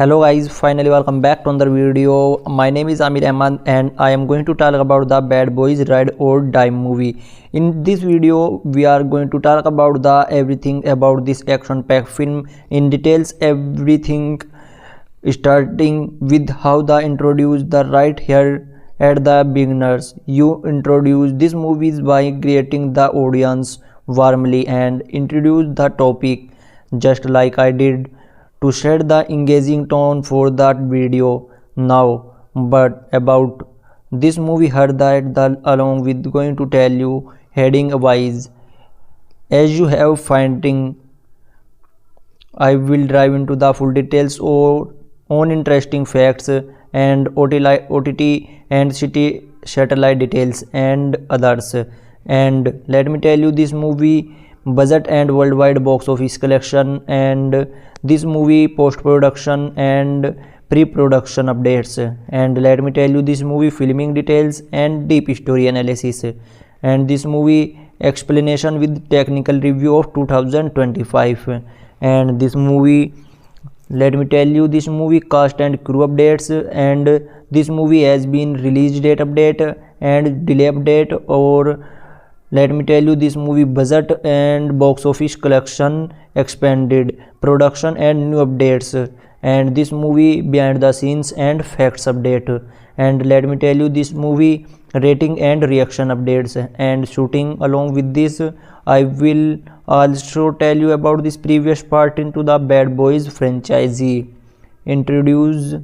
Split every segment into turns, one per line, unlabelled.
Hello guys, finally welcome back to another video. My name is Amir Ahmad and I am going to talk about the Bad Boys Ride or Die movie. In this video, we are going to talk about the everything about this action-packed film in details, everything starting with how the introduce the right here at the beginners. You introduce this movies by creating the audience warmly and introduce the topic just like I did to set the engaging tone for that video now. But about this movie heard that the along with going to tell you heading wise as you have finding I will dive into the full details or on interesting facts and OTT and city satellite details and others. And let me tell you this movie budget and worldwide box office collection and this movie post-production and pre-production updates, and let me tell you this movie filming details and deep story analysis, and this movie explanation with technical review of 2025, and this movie let me tell you this movie cast and crew updates, and this movie has been release date update and delay update, or let me tell you this movie budget and box office collection expanded production and new updates, and this movie behind the scenes and facts update, and let me tell you this movie rating and reaction updates and shooting. Along with this I will also tell you about this previous part into the Bad Boys franchise, introduce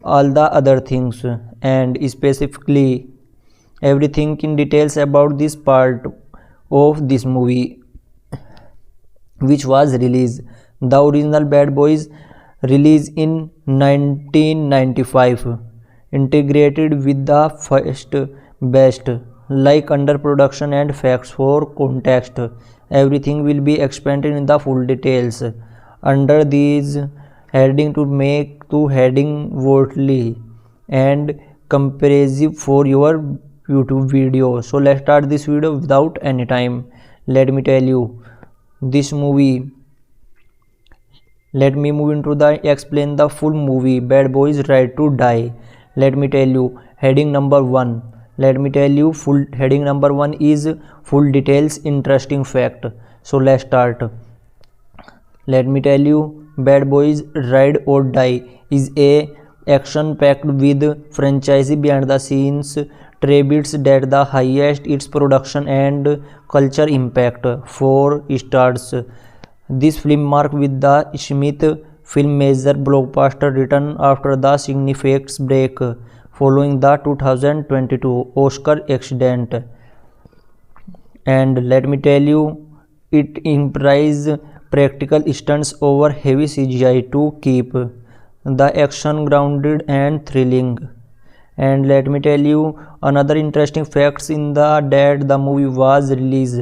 all the other things and specifically everything in details about this part of this movie which was released. The original Bad Boys released in 1995 integrated with the first best like under production and facts for context. Everything will be expanded in the full details under these heading to make to heading worthy and comprehensive for your YouTube video. So let's start this video without any time. Let me tell you this movie. Let me move into the explain the full movie Bad Boys Ride to Die. Let me tell you heading number 1. Let me tell you full heading number 1 is full details interesting fact. So let's start. Let me tell you Bad Boys Ride or Die is a action packed with franchise behind the scenes tributes that the highest its production and culture impact. 4 stars. This film marked with the Smith film major blockbuster return after the significant break following the 2022 Oscar accident. And let me tell you it implies practical stunts over heavy CGI to keep the action grounded and thrilling. And let me tell you another interesting facts in the that the movie was released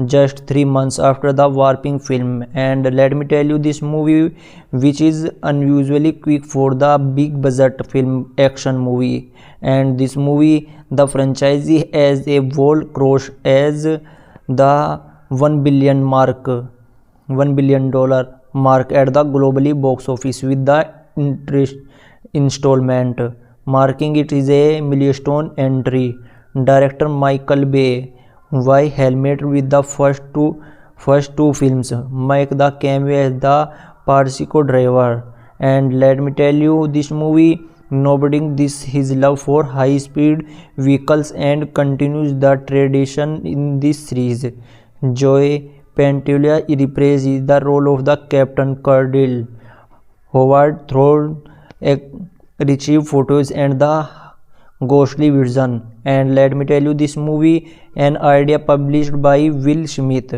just 3 months after the Warping film, and let me tell you this movie which is unusually quick for the big budget film action movie, and this movie the franchise as a whole crossed as the $1 billion mark at the globally box office with the installment marking it is a milestone entry. Director Michael Bay, why helmet with the first two films, make the cameo as the Persico driver, and let me tell you this movie noting this his love for high speed vehicles and continues the tradition in this series. Joey Pantoliano reprised the role of the Captain Cardinal. Howard Thorne retrieved photos and the ghostly version, and let me tell you this movie an idea published by Will Smith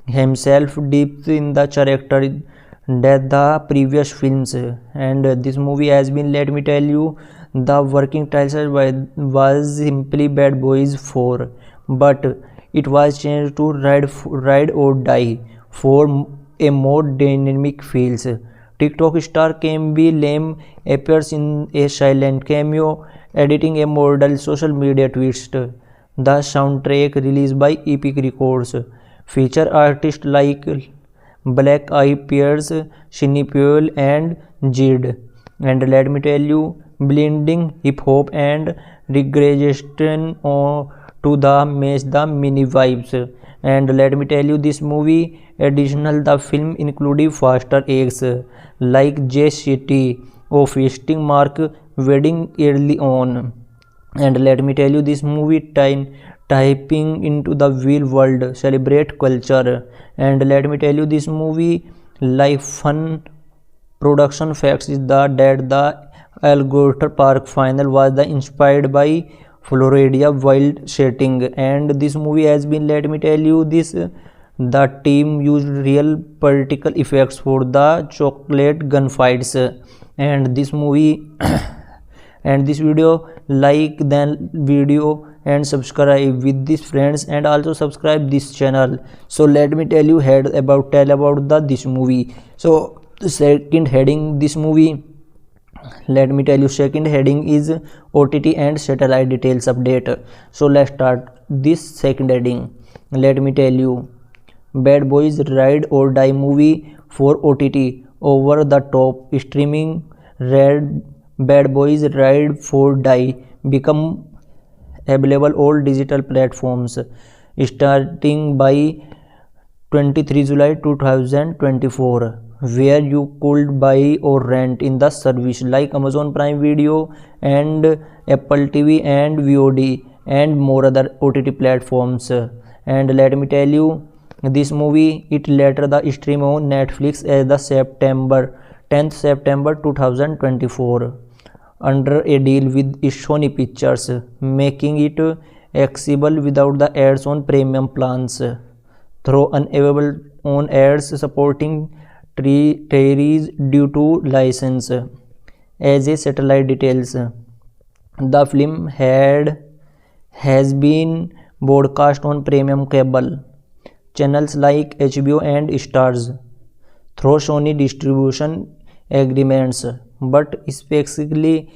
himself deep in the character that the previous films, and this movie has been let me tell you the working title was simply Bad Boys 4, but it was changed to Ride or Die for a more dynamic feels. TikTok star Camby Lame appears in a silent cameo, editing a model social media twist. The soundtrack released by Epic Records feature artists like Black Eyed Peas, Shinny Pearl and Jid, and let me tell you, blending hip hop and regression to the match the mini vibes. And let me tell you, this movie additional the film including faster eggs like J City or feasting mark wedding early on. And let me tell you, this movie typing into the real world celebrate culture. And let me tell you, this movie like fun production facts is that the Alligator Park final was the inspired by Florida wild setting. And this movie has been, let me tell you, this the team used real practical effects for the chocolate gunfights. And this movie and this video, like then video and subscribe with these friends, and also subscribe this channel. So let me tell you tell about this movie. So the second heading this movie, let me tell you, second heading is OTT and satellite details update. So let's start this second heading. Let me tell you, Bad Boys Ride or Die movie for OTT over the top streaming. Bad Boys Ride or Die become available all digital platforms starting by 23 July 2024, where you could buy or rent in the service like Amazon Prime Video and Apple TV and VOD and more other OTT platforms. And let me tell you, this movie it later the stream on Netflix as the 10th September 2024 under a deal with Sony Pictures, making it accessible without the ads on premium plans through unavailable on ads supporting territories due to license. As a satellite details, the film has been broadcast on premium cable channels like HBO and Stars through Sony distribution agreements, but specifically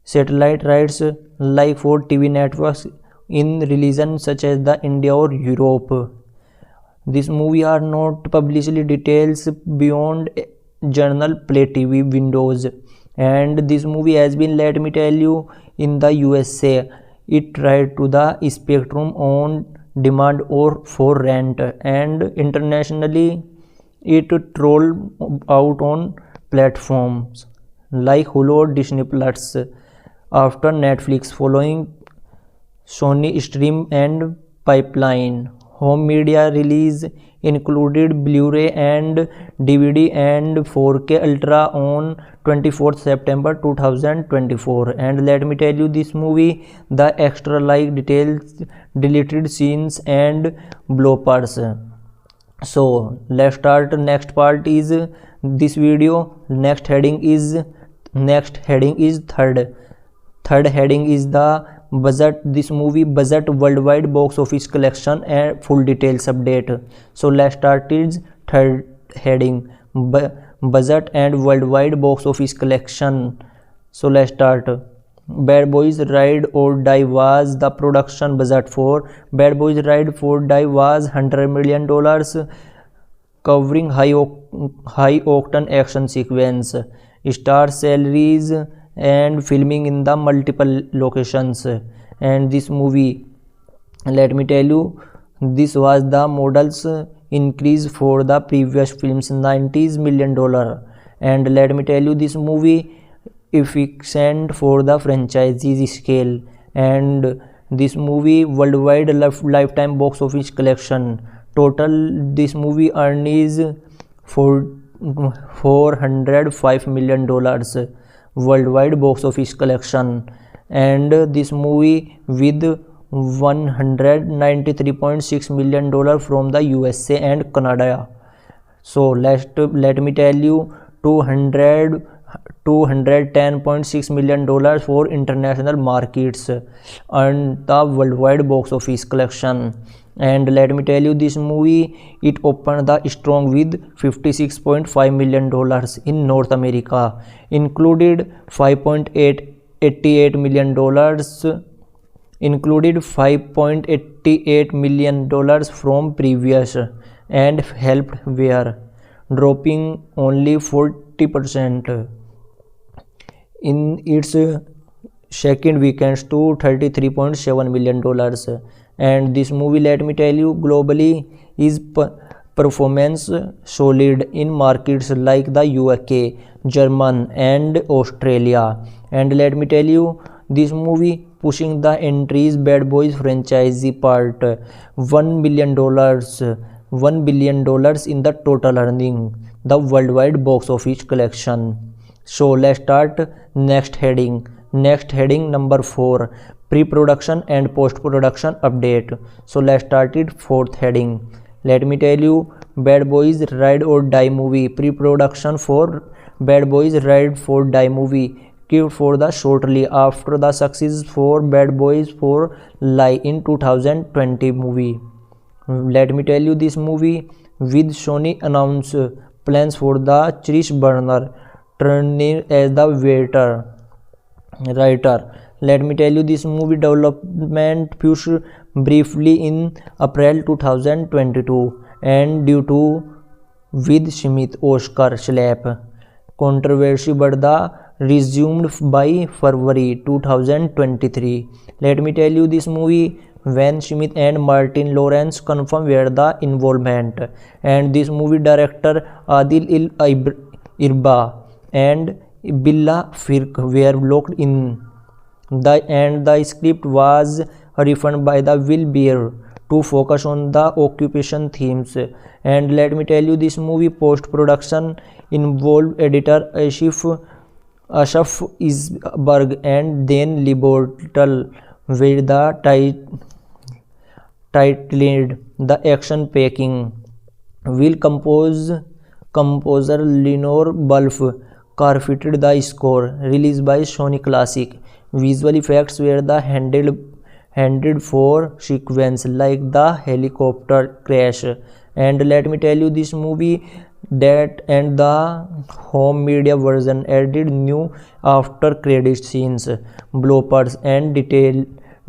satellite rights like for TV networks in regions such as the India or Europe. This movie are not publicly details beyond journal play TV windows. And this movie has been, let me tell you, in the USA it tried to the Spectrum on demand or for rent, and internationally it rolled out on platforms like Hulu or Disney Plus after Netflix following Sony Stream and Pipeline. Home media release included Blu-ray and DVD and 4K Ultra on 24th September 2024. And let me tell you, this movie the extra like details, deleted scenes and bloopers. So let's start. Next part is this video. Next heading is third heading is the budget. This movie budget worldwide box office collection and full details update. So let's start is third heading, budget and worldwide box office collection. So let's start. Bad Boys Ride or Die was the production budget for Bad Boys Ride or Die was $100 million, covering high octane action sequence, star salaries and filming in the multiple locations. And this movie, let me tell you, this was the models increase for the previous films $90 million. And let me tell you, this movie efficient for the franchise scale. And this movie worldwide lifetime box office collection total, this movie earns for $405 million worldwide box office collection. And this movie with $193.6 million from the USA and Canada. So let me tell you, $210.6 million for international markets and the worldwide box office collection. And let me tell you, this movie it opened the strong with $56.5 million in North America, included $5.88 million from previous and helped were dropping only 40%. in its second weekends to $33.7 million. And this movie, let me tell you, globally is performance solid in markets like the UK, German and Australia. And let me tell you, this movie pushing the entries Bad Boys franchise part $1 billion, $1 billion in the total earning, the worldwide box office collection. So let's start next heading. Next heading number 4, pre-production and post-production update. So let's start it fourth heading. Let me tell you, Bad Boys Ride or Die movie, pre-production for Bad Boys Ride or Die movie kicked for the shortly after the success for Bad Boys for Lie in 2020 movie. Let me tell you, this movie with Sony announced plans for the Chris Burner turning as the writer. Let me tell you, this movie development pushed briefly in April 2022 and due to Will Smith Oscar slap controversy, but the resumed by February 2023. Let me tell you, this movie Will Smith and Martin Lawrence confirmed were the involvement, and this movie director Adil Irba and Billa Firk were locked in. The script was refined by the Will Beer to focus on the occupation themes. And let me tell you, this movie post-production involved editor Asaf Isberg and Dan Libotel, with the titled The Action Packing. Will composer Lenore Bulf carpeted the score, released by Sony Classic. Visual effects were the handled for sequence like the helicopter crash. And let me tell you, this movie that and the home media version added new after credit scenes, bloopers and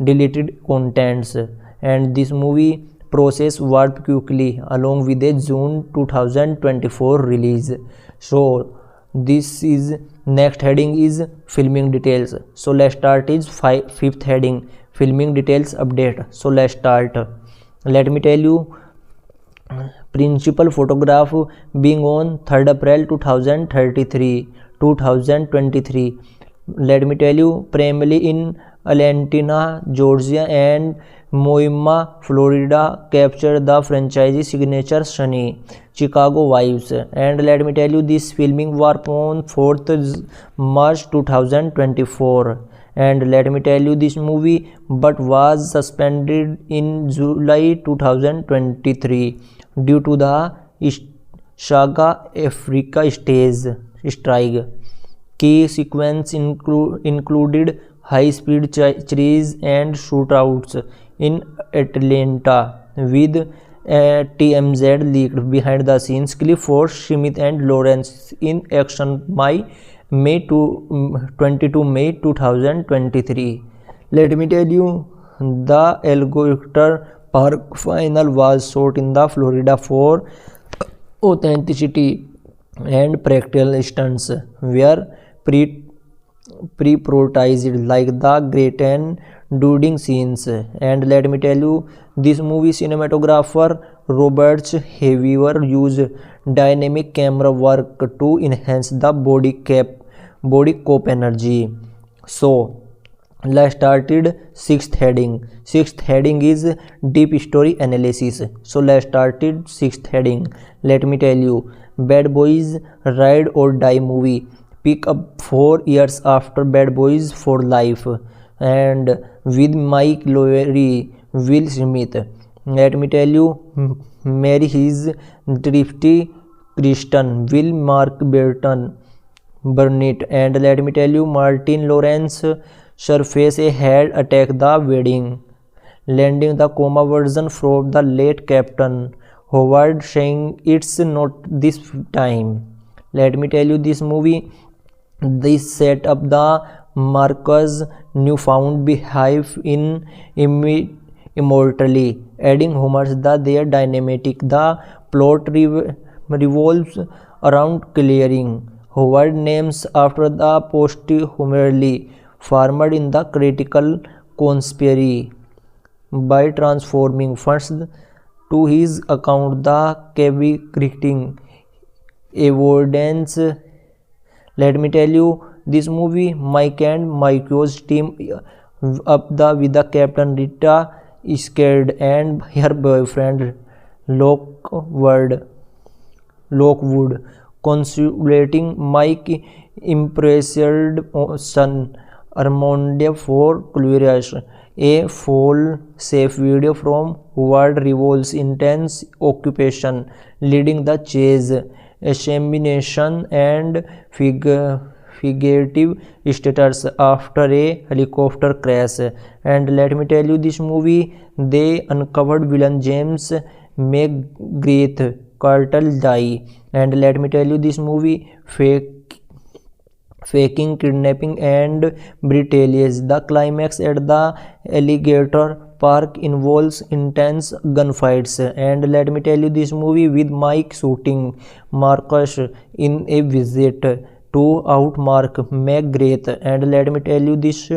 deleted contents. And this movie process worked quickly along with a June 2024 release. So this is next heading is filming details. So let's start is fifth heading, filming details update. So let's start. Let me tell you, principal photograph being on 3rd April 2023. Let me tell you, primarily in Atlanta, Georgia and Moima, Florida, captured the franchise signature sunny Chicago vibes. And let me tell you, this filming was on 4th March 2024. And let me tell you, this movie but was suspended in July 2023 due to the Saga Africa stage strike. Key sequence included high-speed chase and shootouts in Atlanta, with TMZ leaked behind the scenes clip for Smith and Lawrence in action by May 2023. Let me tell you, the Alligator Park final was shot in the Florida for authenticity and practical stunts were pre-prioritized like the great and doodling scenes. And let me tell you, this movie cinematographer Robert Haviver used dynamic camera work to enhance the body cop energy. So let's started sixth heading. Sixth heading is deep story analysis. So let's started sixth heading. Let me tell you, Bad Boys Ride or Die movie pick up 4 years after Bad Boys for Life, and with Mike Lowry, Will Smith. Let me tell you, marry his thrifty Kristen, Will Mark Burnett, and let me tell you, Martin Lawrence surface a head attack the wedding, landing the coma version from the late Captain Howard, saying it's not this time. Let me tell you, this movie, this set up the Marcus newfound beehive in immortally, adding homers that they are dynamic. The plot revolves around clearing Howard names after the posthumously formed in the critical conspiracy by transforming funds to his account. The creating evidence. Let me tell you, this movie Mike and Mike's team up with the Captain Rita Scared and her boyfriend Lockwood, consulating Mike impressed son Armando for Curious. A full safe video from Howard reveals intense occupation leading the chase, examination and figurative status after a helicopter crash. And let me tell you, this movie they uncovered villain James McGrath Cartel die. And let me tell you, this movie faking kidnapping and brutality. The climax at the alligator park involves intense gunfights. And let me tell you, this movie with Mike shooting Marcus in a visit to outmark McGrath. And let me tell you, this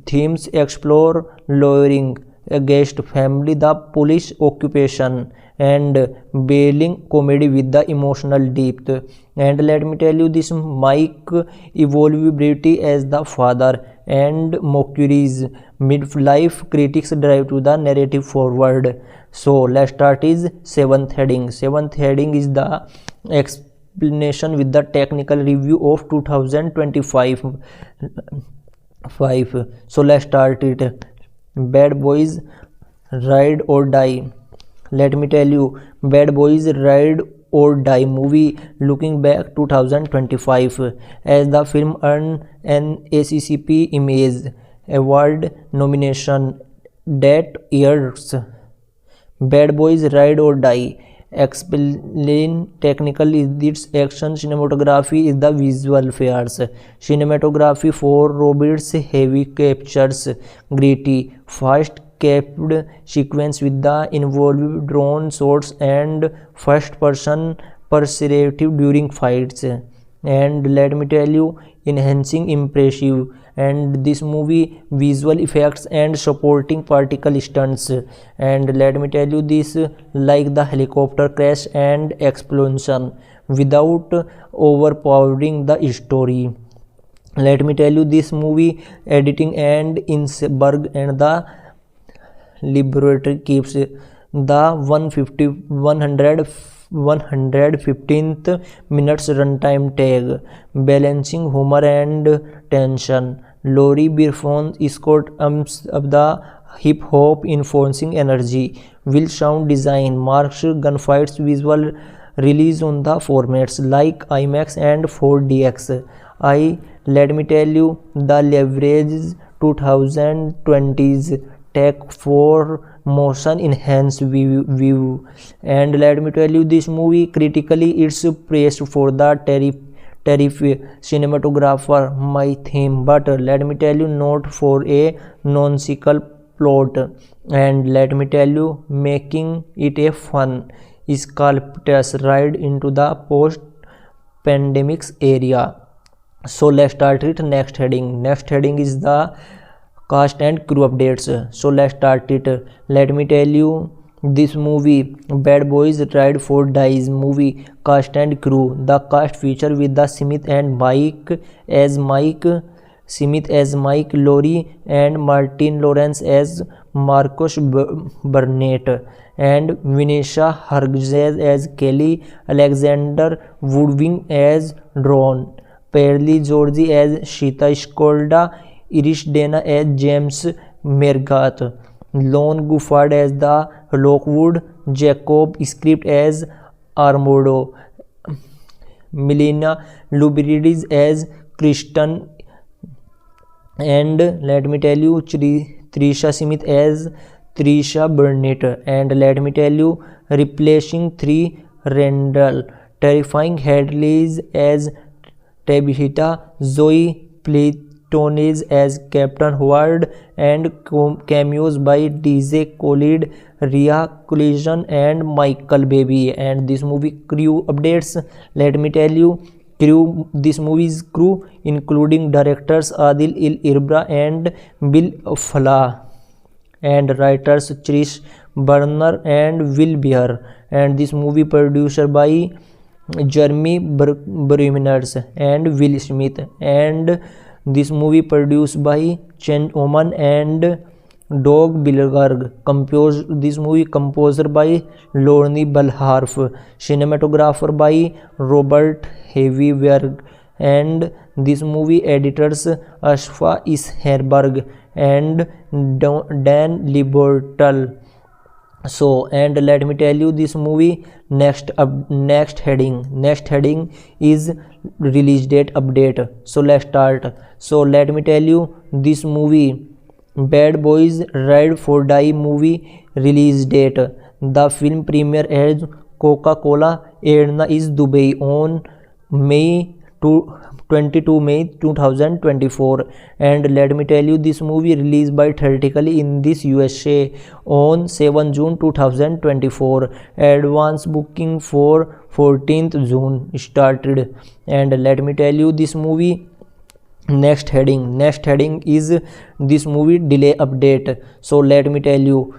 themes explore lawyering against family, the police occupation, and bailing comedy with the emotional depth. And let me tell you, this Mike evolvability as the father and Mercury's midlife critics drive to the narrative forward. So let's start is seventh heading. Seventh heading is the explanation with the technical review of 2025. So let's start it. Bad Boys Ride or Die. Let me tell you, Bad Boys Ride or Die movie looking back 2025 as the film earned an ACCP Image Award nomination that years. Bad Boys Ride or Die explain technical is its action, cinematography is the visual fears, cinematography for Roberts heavy captures, gritty fast kept sequence with the involved drone shots and first person perspective during fights. And let me tell you, enhancing impressive and this movie visual effects and supporting particle stunts. And let me tell you, this like the helicopter crash and explosion without overpowering the story. Let me tell you, this movie editing and Innsberg and the laboratory keeps the 115th minutes runtime tag, balancing humor and tension. Laurie Birfon Scott of the hip hop enforcing energy. Will sound design marks gunfights visual release on the formats like IMAX and 4DX. Let me tell you, the leverage 2020s tech for motion enhanced view. And let me tell you, this movie critically it's praised for the terrific cinematographer, my theme, but let me tell you, not for a nonsensical plot. And let me tell you, making it a fun escapist ride into the post pandemics area. So let's start it. Next heading is the cast and crew updates. So let's start it. Let me tell you, this movie Bad Boys Ride for Dies movie cast and crew. The cast feature with the Smith, Laurie and Martin Lawrence as Marcus Burnett, and Vanessa Hudgens as Kelly, Alexander Woodwing as Ron, Pearlie Georgie as Shita Skolda, Irish Dana as James Mergath, Lon Guffard as the Lockwood, Jacob Script as Armando, Melina Lubridis as Kristen, and let me tell you, Trisha Smith as Trisha Burnett. And let me tell you, replacing Three Randall, Terrifying Hadleys as Tabitha, Zoe Platonis as Captain Howard, and cameos by DJ Khaled, Rhea Collision and Michael Baby. And this movie crew updates, let me tell you, This movie's crew including directors Adil Irbra and Bill Fala and writers Chris Burner and Will Beer, and this movie producer by Jeremy Bremers and Will Smith, and this movie produced by Chen Oman and Doug Bilberg. This movie composer by Lorne Balharf, cinematographer by Robert Heavyberg, and this movie editors Ashfa Isherberg and Dan Liebertal. So, and let me tell you this movie next heading is release date update. So let's start. So let me tell you this movie Bad Boys Ride or Die movie release date. The film premiere as Coca-Cola Arena is Dubai on May 22 May 2024, and let me tell you this movie released by theatrically in this USA on 7 June 2024. Advance booking for 14th June started, and let me tell you this movie next heading is this movie delay update. So let me tell you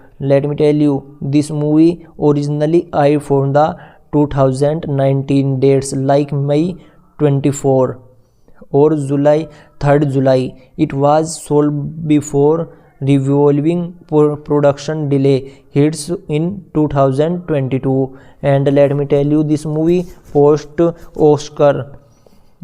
this movie originally I for the 2019 dates like May 24 or July 3rd July. It was sold before revolving production delay hits in 2022, and let me tell you this movie post Oscar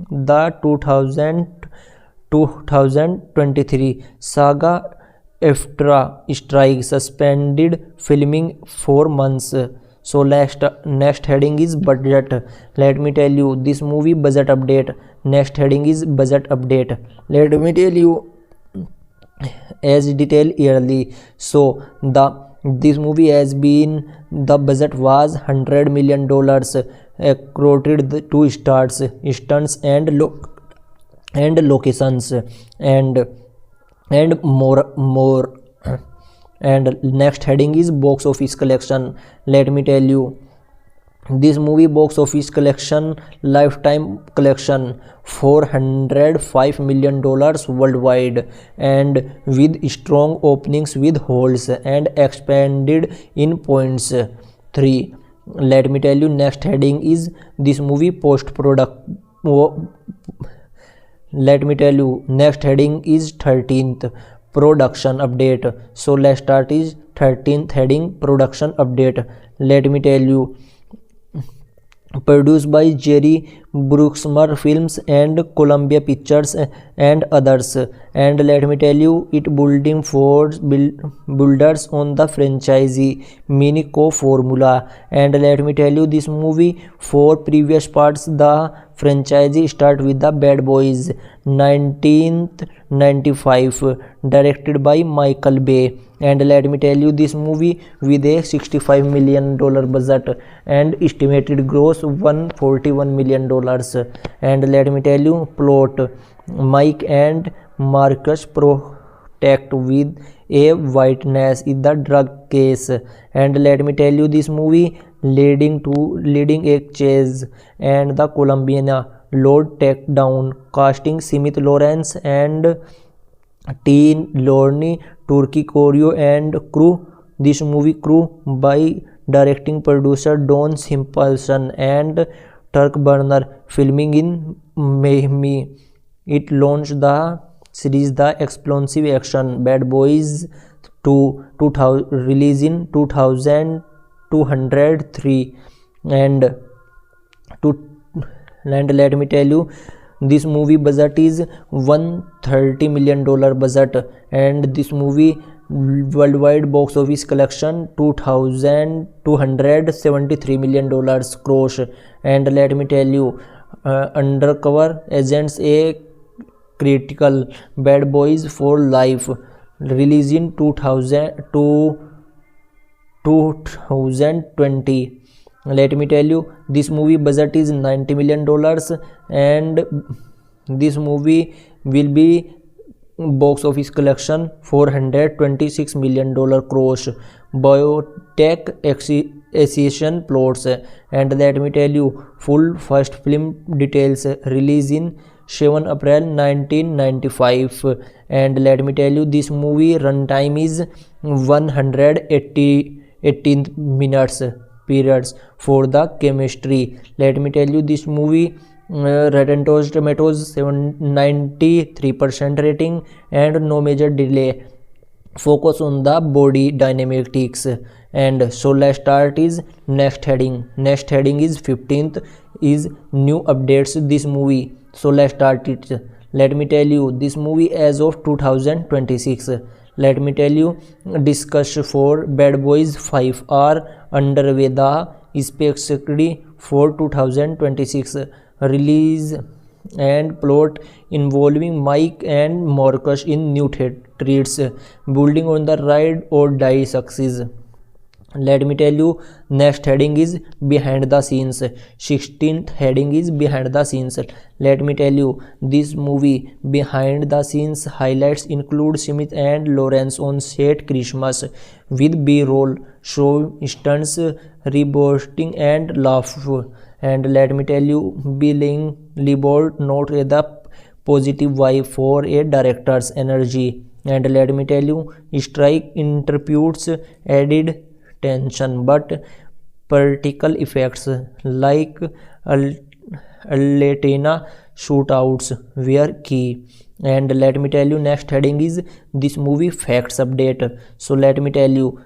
the 2023 saga after strike suspended filming 4 months. So next heading is budget. Let me tell you this movie budget update. Next heading is budget update. Let me tell you as detailed yearly. So this movie has been, the budget was $100 million, accorded to stars, stunts and locations and more. And next heading is box office collection. Let me tell you this movie box office collection lifetime collection $405 million worldwide, and with strong openings with holes and expanded in points 3. Let me tell you next heading is this movie post product. Let me tell you next heading is 13th production update. So let's start is 13th heading production update. Let me tell you produced by Jerry Bruckheimer Films and Columbia Pictures and others, and let me tell you it building for builders on the franchisee Minico formula, and let me tell you this movie 4 previous parts the franchisee start with the Bad Boys 1995 directed by Michael Bay, and let me tell you this movie with a $65 million budget and estimated gross $141 million, and let me tell you plot Mike and Marcus protect with a witness in the drug case, and let me tell you this movie leading a chase and the Colombian Lord takedown, casting Smith Lawrence and Teen Lorne, Turkey Choreo and crew. This movie crew by directing producer Don Simpson and Turk Burner, filming in Miami. It launched the series The Explosive Action Bad Boys 2000 release in 2203, and let me tell you this movie budget is $130 million budget, and this movie worldwide box office collection $273 million gross, and let me tell you undercover agents a critical Bad Boys for Life release in 2020. Let me tell you this movie budget is $90 million, and this movie will be box office collection $426 million gross. Biotech assassination plots. And let me tell you full first film details. Release in 7 April 1995. And let me tell you this movie runtime is 118 minutes periods for the chemistry. Let me tell you this movie Rotten Tomatoes 93% rating and no major delay. Focus on the body dynamics. And so let's start is next heading. Next heading is 15th is new updates this movie. So let's start it. Let me tell you this movie as of 2026. Let me tell you discuss for Bad Boys 5 are underway. The specifically for 2026 release and plot involving Mike and Marcus in new treats, building on the ride or die success. Let me tell you next heading is behind the scenes. 16th heading is behind the scenes. Let me tell you this movie behind the scenes highlights include Smith and Lawrence on set Christmas with B-roll, show stunts, reboosting and laugh. And let me tell you Billing Liebold note the positive vibe for a director's energy. And let me tell you strike interprets added tension, but practical effects like Latina shootouts were key. And let me tell you next heading is this movie facts update. So let me tell you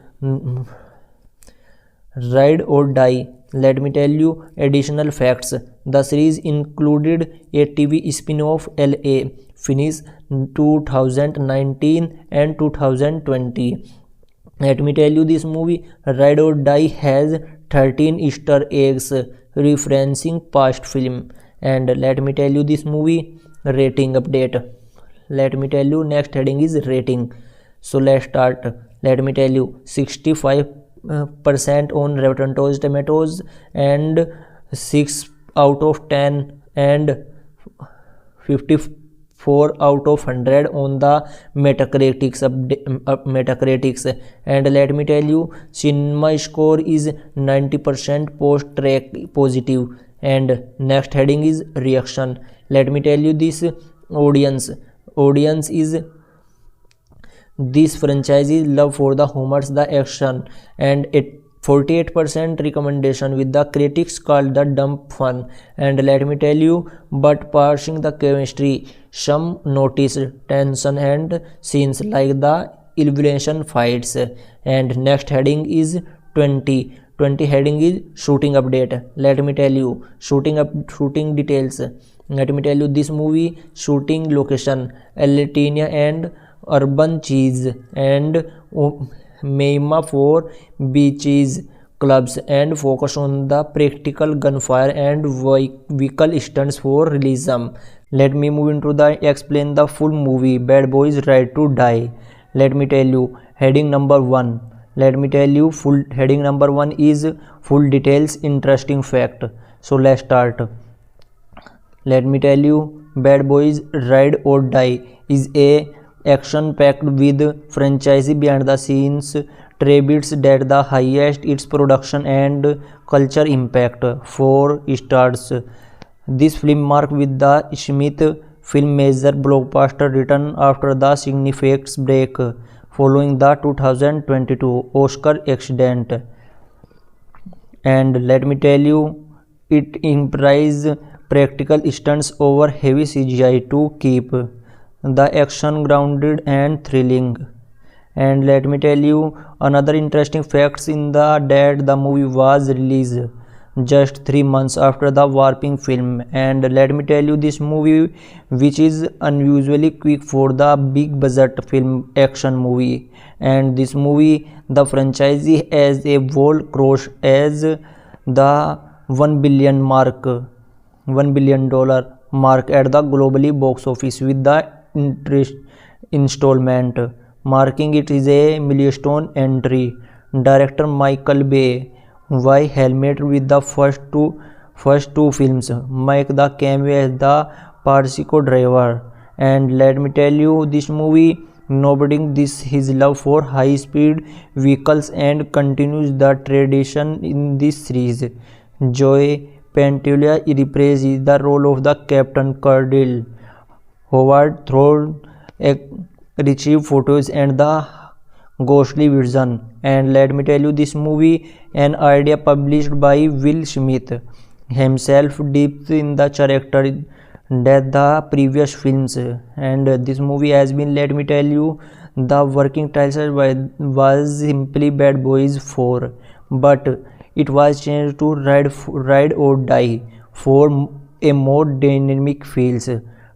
ride or die. Let me tell you additional facts. The series included a TV spin-off LA Finish 2019 and 2020. Let me tell you this movie Ride or Die has 13 Easter eggs referencing past film. And let me tell you this movie rating update. Let me tell you next heading is rating. So let's start. Let me tell you 65% on Rotten Tomatoes and 6 out of 10 and 54 out of 100 on the Metacritics. And let me tell you cinema score is 90% post track positive. And next heading is reaction. Let me tell you this audience is this franchise is love for the humors, the action, and it 48% recommendation with the critics called the dump fun. And let me tell you but parsing the chemistry, some notice tension and scenes like the elimination fights. And next heading is 20 heading is shooting update. Let me tell you shooting details. Let me tell you this movie shooting location Latina and urban cheese and Meima for beaches clubs, and focus on the practical gunfire and vehicle stunts for realism. Let me move into the explain the full movie Bad Boys Ride to Die. Let me tell you heading number 1. Let me tell you full heading number 1 is full details interesting fact. So let's start. Let me tell you Bad Boys Ride or Die is a action packed with franchise behind the scenes tributes that the highest its production and culture impact. 4 stars. This film marked with the Smith film major blockbuster return after the significant break following the 2022 Oscar accident. And let me tell you it implies practical stunts over heavy CGI to keep the action grounded and thrilling. And let me tell you another interesting facts in the that the movie was released just 3 months after the Warping film. And let me tell you this movie which is unusually quick for the big budget film action movie. And this movie the franchise as a wall cross as the $1 billion mark at the globally box office with the installment marking it is a milestone entry. Director Michael Bay why helmet with the first two films Mike the cameo as the Persico driver. And let me tell you this movie noting this his love for high-speed vehicles and continues the tradition in this series. Joey Pantoliano reprises the role of the Captain Cardinal. Howard Thorne retrieved photos and the ghostly vision. And let me tell you, this movie, an idea published by Will Smith himself, deep in the character that the previous films. And this movie has been, let me tell you, the working title was simply Bad Boys 4, but it was changed to Ride or Die for a more dynamic feels.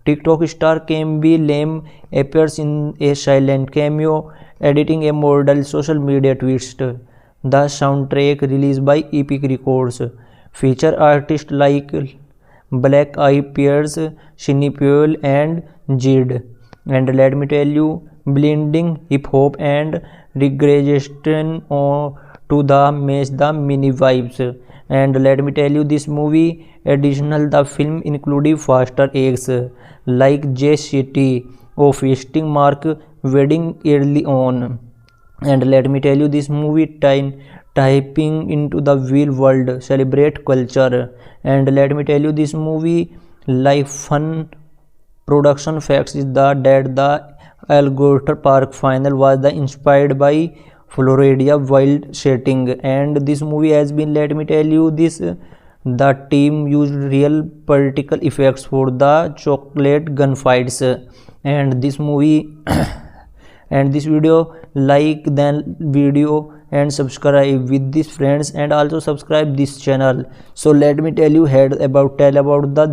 TikTok star Camby Lam appears in a silent cameo, editing a model social media twist. The soundtrack, released by Epic Records, feature artists like Black Eyed Peas, Shinny Puel, and Jid. And let me tell you, blending hip hop and reggaeton to the match the mini vibes. And let me tell you, this movie additional the film including faster eggs like Jay City of Festing Mark wedding early on. And let me tell you, this movie typing into the real world, celebrate culture. And let me tell you, this movie like fun production facts is that the Alligator Park final was the inspired by Florida wild setting. And this movie has been, let me tell you, this the team used real practical effects for the chocolate gunfights. And this movie and this video, like then video and subscribe with these friends, and also subscribe this channel. So let me tell you about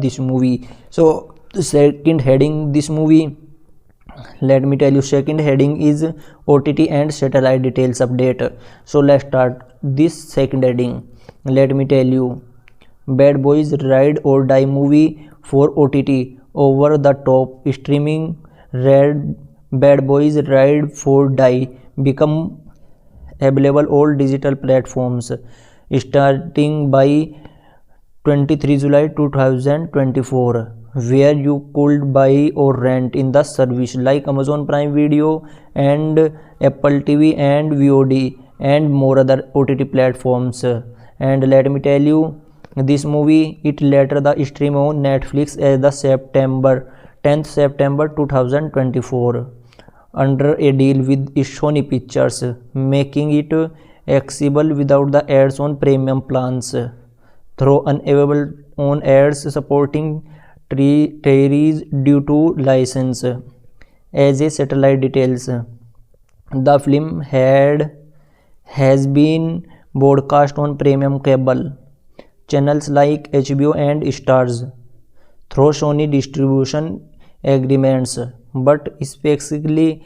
this movie. So the second heading, this movie, let me tell you, second heading is OTT and satellite details update. So let's start this second heading. Let me tell you, Bad Boys Ride or Die movie for OTT over the top streaming. Bad Boys Ride or Die become available all digital platforms starting by 23 July 2024, where you could buy or rent in the service like Amazon Prime Video and Apple TV and VOD and more other OTT platforms. And let me tell you, this movie it later the stream on Netflix as the 10th September 2024 under a deal with Sony Pictures, making it accessible without the ads on premium plans, though unavailable on ads supporting territories due to license. As a satellite details, the film has been broadcast on premium cable channels like HBO and Stars through Sony distribution agreements, but specifically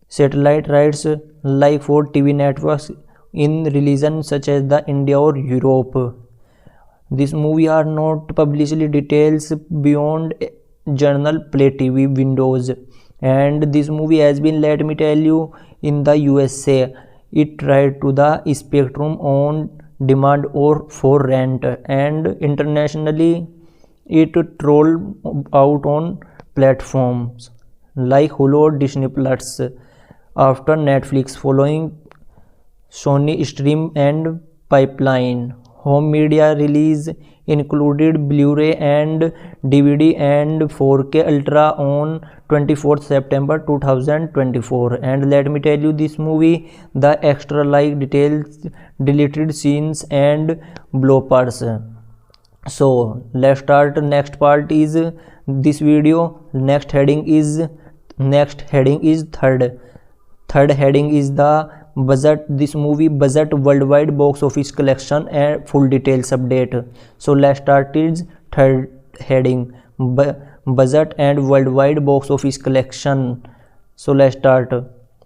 satellite rights like for TV networks in regions such as the India or Europe. This movie are not publicly details beyond journal Play TV windows. And this movie has been, let me tell you, in the USA it tried to the Spectrum on demand or for rent, and internationally it rolled out on platforms like Hulu or Disney Plus after Netflix, following Sony Stream and Pipeline. Home media release included Blu-ray and DVD and 4K Ultra on 24th September 2024. And let me tell you, this movie, the extra like details, deleted scenes and bloopers. So let's start. Next part is this video. Next heading is third heading is the budget. This movie budget, worldwide box office collection and full details update. So let's start is third heading, budget and worldwide box office collection. So let's start.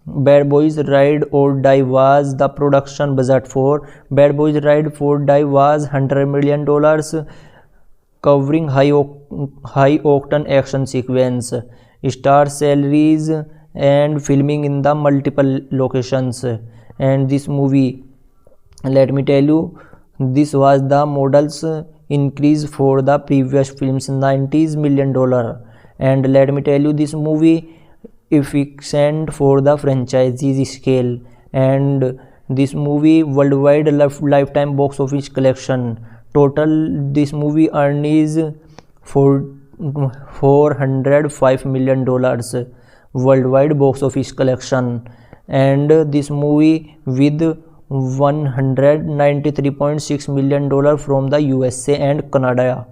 Bad Boys Ride or Die was the production budget for Bad Boys Ride or Die was $100 million, covering high octane action sequence, star salaries and filming in the multiple locations. And this movie, let me tell you, this was the model's increase for the previous film's $90 million. And let me tell you, this movie efficient for the franchise's scale. And this movie worldwide lifetime box office collection total, this movie earned is for $405 million worldwide box office collection. And this movie with $193.6 million from the USA and Canada.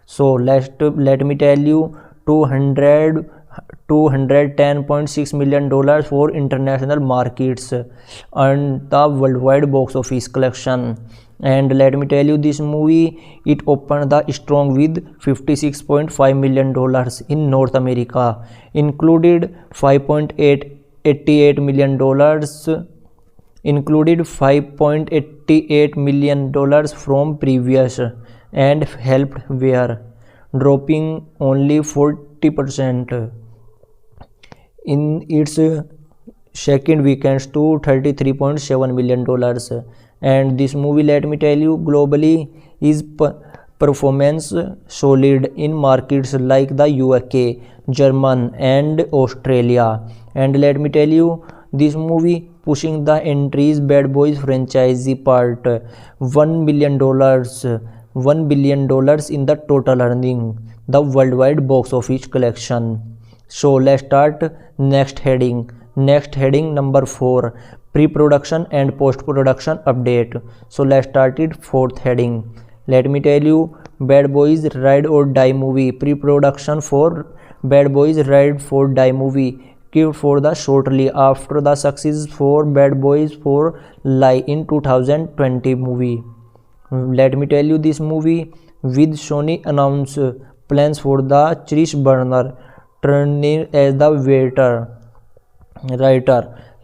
So let me tell you, $210.6 million for international markets and the worldwide box office collection. And let me tell you, this movie, it opened the strong with $56.5 million in North America, included $5.88 million from previous and helped were dropping only 40% in its second weekends to $33.7 million. And this movie, let me tell you, globally is performance solid in markets like the UK, German and Australia. And let me tell you, this movie pushing the entries Bad Boys franchise part $1 billion in the total earning, the worldwide box office collection. So let's start next heading. Next heading number 4, pre-production and post-production update. So let's start it fourth heading. Let me tell you, Bad Boys Ride or Die movie pre-production for Bad Boys Ride or Die movie kicked for the shortly after the success for Bad Boys for Lie in 2020 movie. Let me tell you, this movie with Sony announced plans for the Chris Burner turning as the writer.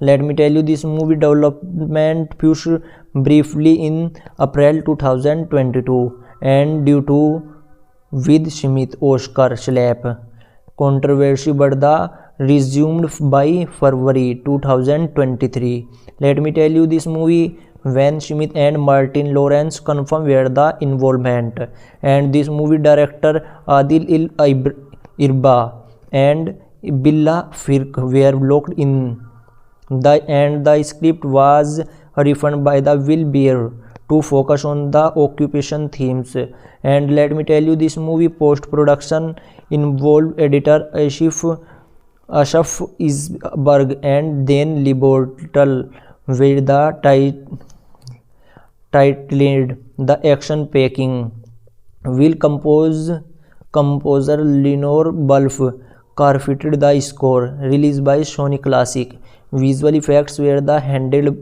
Let me tell you, this movie development pushed briefly in April 2022 and due to Will Smith Oscar slap controversy, but the resumed by February 2023. Let me tell you, this movie when Smith and Martin Lawrence confirmed were the involvement, and this movie director Adil Irba and Billa Firk were locked in. The script was refined by the Will Beer to focus on the occupation themes. And let me tell you, this movie post-production involved editor Asaf Isberg and Dan Libortel, with the titled The Action Packing. Will composer Lenore Bulf carpeted the score, released by Sony Classic. Visual effects were the handled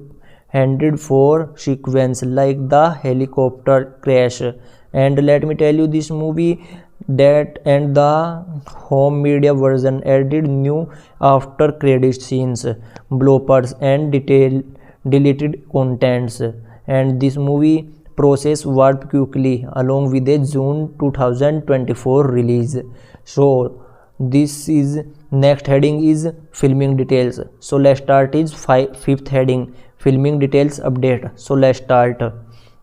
for sequence like the helicopter crash. And let me tell you, this movie that and the home media version added new after credit scenes, bloopers and deleted contents. And this movie process worked quickly along with a June 2024 release. So this is next heading is filming details. So let's start is fifth heading, filming details update. So let's start.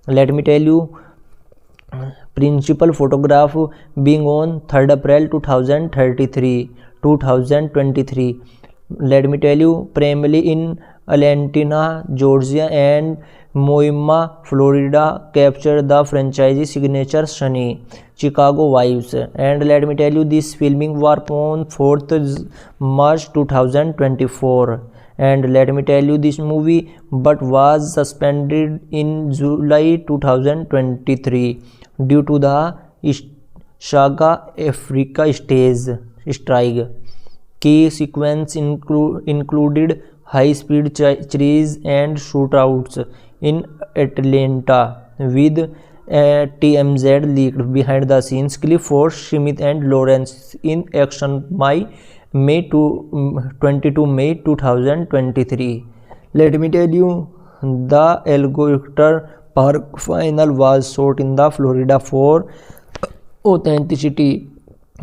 Let me tell you, principal photograph being on 3rd April 2023. Let me tell you, primarily in Atlanta, Georgia and Moima, Florida, captured the franchise's signature sunny Chicago vibes. And let me tell you, this filming was on 4th March 2024. And let me tell you, this movie but was suspended in July 2023 due to the Saga Africa strike. Key sequence included high-speed chase and shootouts in Atlanta, with TMZ leaked behind-the-scenes clip for Smith and Lawrence in action by May 2023. Let me tell you, the Alligator Park final was shot in the Florida for authenticity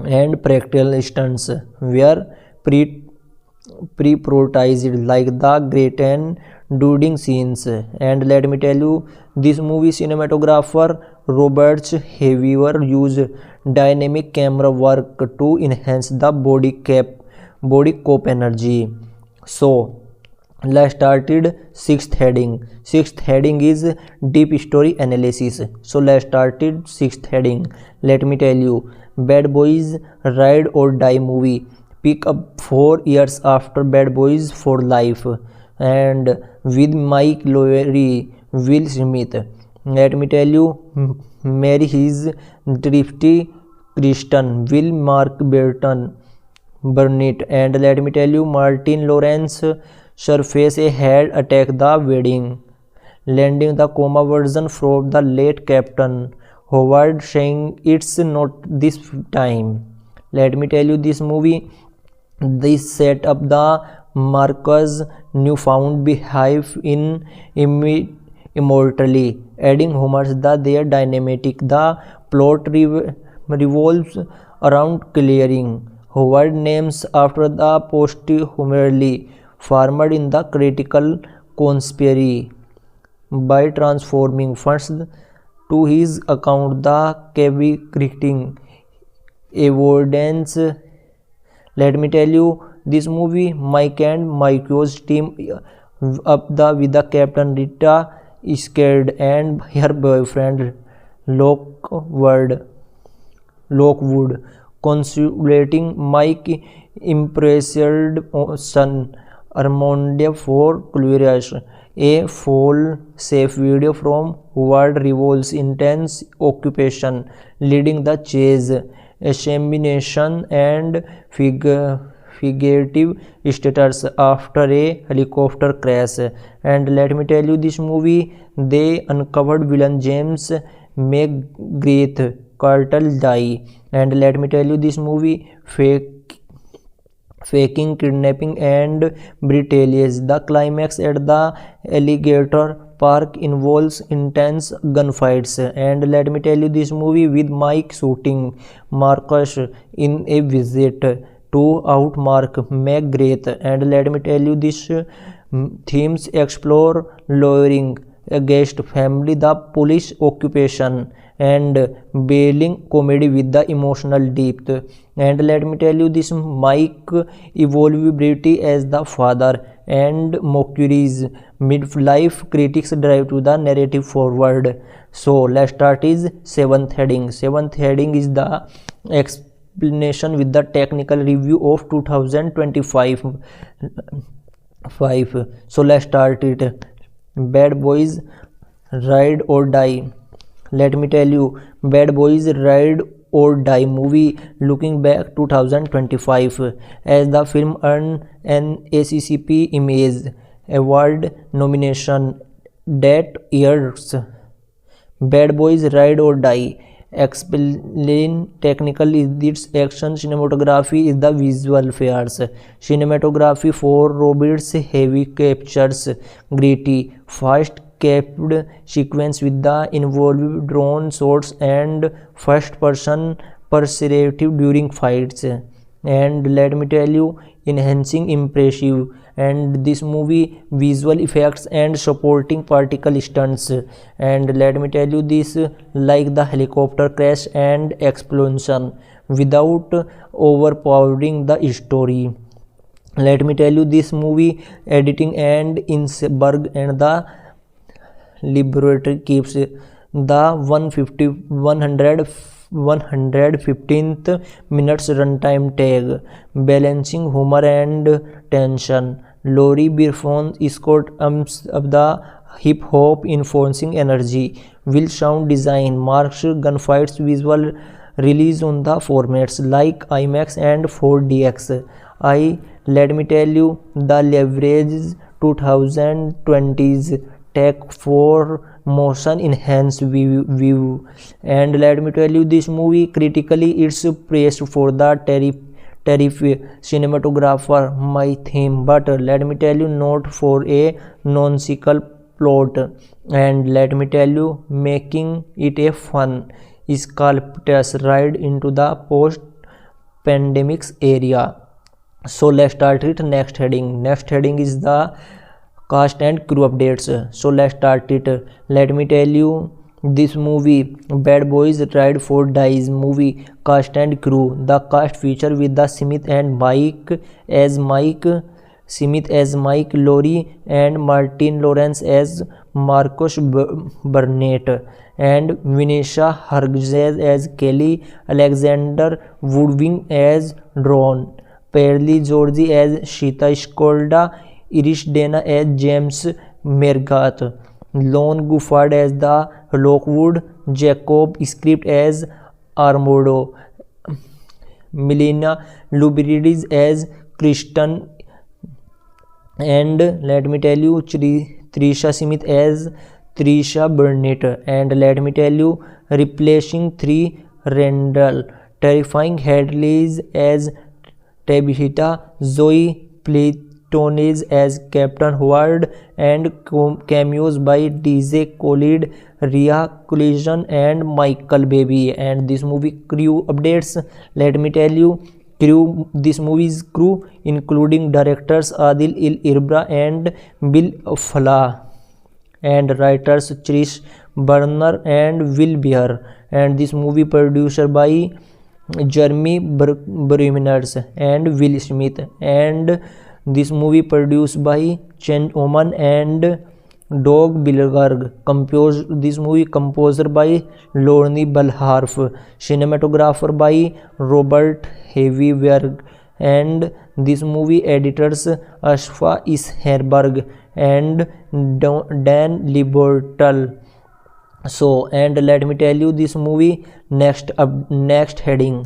and practical stunts were pre-prioritized like the Great and Duding scenes. And let me tell you, this movie cinematographer Robert Haviver used dynamic camera work to enhance the body body cop energy. So let's started sixth heading. Sixth heading is deep story analysis. So let's started sixth heading. Let me tell you, Bad Boys Ride or Die movie pick up 4 years after Bad Boys for Life, and with Mike Lowry, Will Smith. Let me tell you, Mary his drifty Kristen, Will Mark Burton, Burnett, and let me tell you, Martin Lawrence surface a head attack the wedding, landing the coma version from the late Captain Howard, saying it's not this time. Let me tell you, this movie, this set up the Marcus newfound beehive in immortally, adding homers that their dynamic. The plot revolves around clearing Howard names after the posthumously farmed in the critical conspiracy by transforming funds to his account, the creating evidence. Let me tell you, this movie, Mike and Mike's team up with the Captain Rita scared and her boyfriend Lockwood, consulating Mike impressed son Armando for Curious. A full safe video from Howard reveals intense occupation, leading the chase, examination, and figurative status after a helicopter crash. And let me tell you, this movie, they uncovered villain James McGrath, Cartel Die. And let me tell you, this movie, faking kidnapping and brutality. The climax at the alligator park involves intense gunfights. And let me tell you, this movie, with Mike shooting Marcus in a visit to outmark McGrath. And let me tell you, this themes explore lowering against family, the police occupation, and bailing comedy with the emotional depth. And let me tell you, this Mike evolvability as the father and Mercury's midlife critics drive to the narrative forward. So let's start is seventh heading. Seventh heading is the explanation with the technical review of 2025. So let's start it. Bad Boys Ride or Die. Let me tell you, Bad Boys Ride or Die movie, looking back 2025, as the film earned an ACCP Image Award nomination that years. Bad Boys Ride or Die explain technical is its action, cinematography is the visual fears. Cinematography for Roberts heavy captures gritty, fast kept sequence with the involved drone shots and first person perspective during fights. And let me tell you, enhancing impressive. And this movie, visual effects and supporting particle stunts. And let me tell you, this like the helicopter crash and explosion without overpowering the story. Let me tell you, this movie editing and Innsberg and the laboratory keeps the 115th minutes runtime tag, balancing humor and tension. Laurie Birfon Scott amps up the hip hop influencing energy. Will sound design marks gunfights visual release on the formats like IMAX and 4DX. Let me tell you, the leverage 2020s tech for motion enhanced view. And let me tell you, this movie critically it's praised for the terrific cinematographer, my theme, but let me tell you, not for a nonsensical plot. And let me tell you, making it a fun escapist ride into the post pandemics area. So let's start it. Next heading is the cast and crew updates. So let's start it. Let me tell you, This movie, Bad Boys Ride for Dies movie cast and crew. The cast feature with the Smith and Mike, Laurie and Martin Lawrence as Marcus Burnett, and Vanessa Hudgens as Kelly, Alexander Woodwing as Ron, Pearlie Georgie as Sheeta Skolda, Irish Dana as James Mergath, Lon Guffard as the Lockwood, Jacob Script as Armando, Melina Lubridis as Kristen, and let me tell you, Trisha Smith as Trisha Burnett, and let me tell you, replacing Three Randall, Terrifying Hadleys as Tabitha, Zoe Platones as Captain Howard, and cameos by DJ Khaled, Rhea Collision, and Michael Baby. And this movie crew updates, let me tell you, this movie's crew including directors Adil Irbra and Bill Fala, and writers Trish Burner and Will Beer, and this movie producer by Jeremy Bremers and Will Smith, and this movie produced by Chen Oman and Doug Bilgerg. This movie composer by Lorne Balharf, cinematographer by Robert Heavyberg, and this movie editors Ashfa Isherberg and Dan Libertal. So, and let me tell you, this movie next heading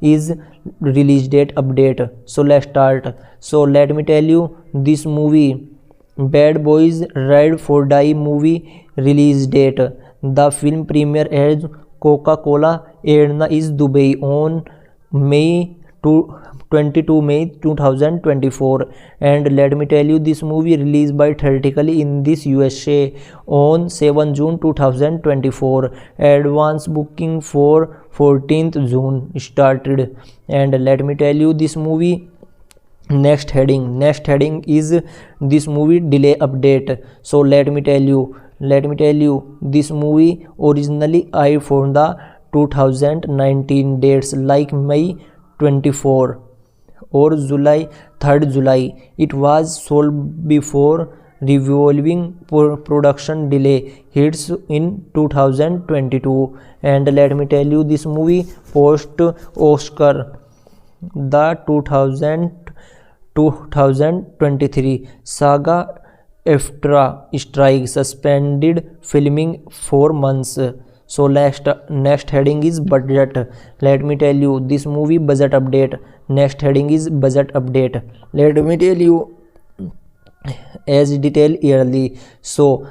is release date update. So let's start. So let me tell you, this movie Bad Boys Ride for Die movie release date. The film premiere as Coca-Cola Arena is Dubai on May 22 May 2024, and let me tell you, this movie released by theatrically in this USA on 7 June 2024. Advance booking for 14th June started, and let me tell you, this movie next heading is this movie delay update. So let me tell you, this movie originally aired for the 2019 dates like May 24 or July 3rd July. It was sold before revolving production delay hits in 2022. And let me tell you, this movie post Oscar the 2023 saga after strike suspended filming 4 months. So next heading is budget. Let me tell you, this movie budget update. Next heading is budget update. Let me tell you as detailed yearly. So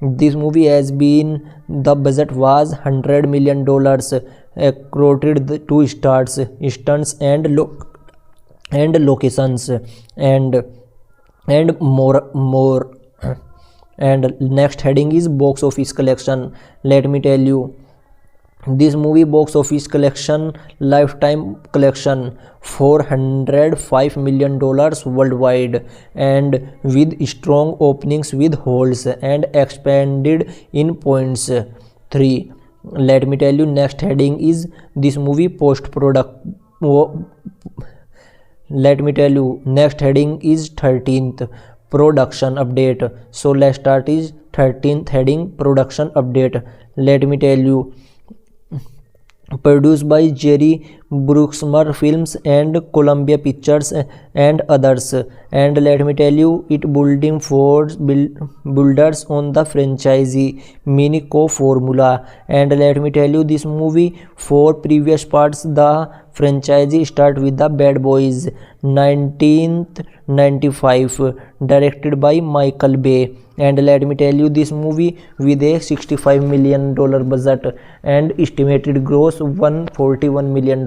this movie has been, the budget was $100 million, accorded to stunts and locations and more. And next heading is box office collection. Let me tell you, this movie box office collection, lifetime collection $405 million worldwide, and with strong openings with holes and expanded in points 3. Let me tell you, next heading is this movie post product. Let me tell you, next heading is 13th production update. So let's start is 13th heading production update. Let me tell you, produced by Jerry Bruckheimer Films and Columbia Pictures and others. And let me tell you, it building for builders on the franchisee Minico formula. And let me tell you, this movie 4 previous parts, the franchise start with the Bad Boys 1995, directed by Michael Bay. And let me tell you, this movie with a $65 million budget and estimated gross $141 million.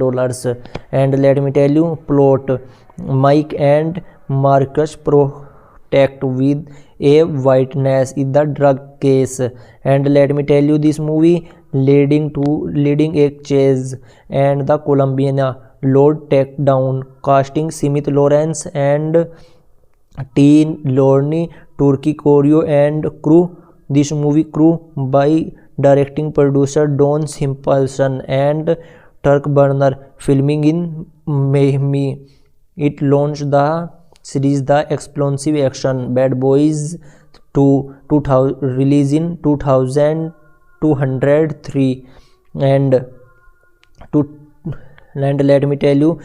And let me tell you, plot: Mike and Marcus protect with a witness in the drug case. And let me tell you, this movie leading a chase and the Colombian Lord takedown, casting Smith Lawrence and Teen Lorne, Turkey Choreo and crew. This movie crew by directing producer Don Simpson and Turk Burner, filming in Miami. It launched the series The Explosive Action Bad Boys 2, 2000, released in 2203, and to and let me tell you,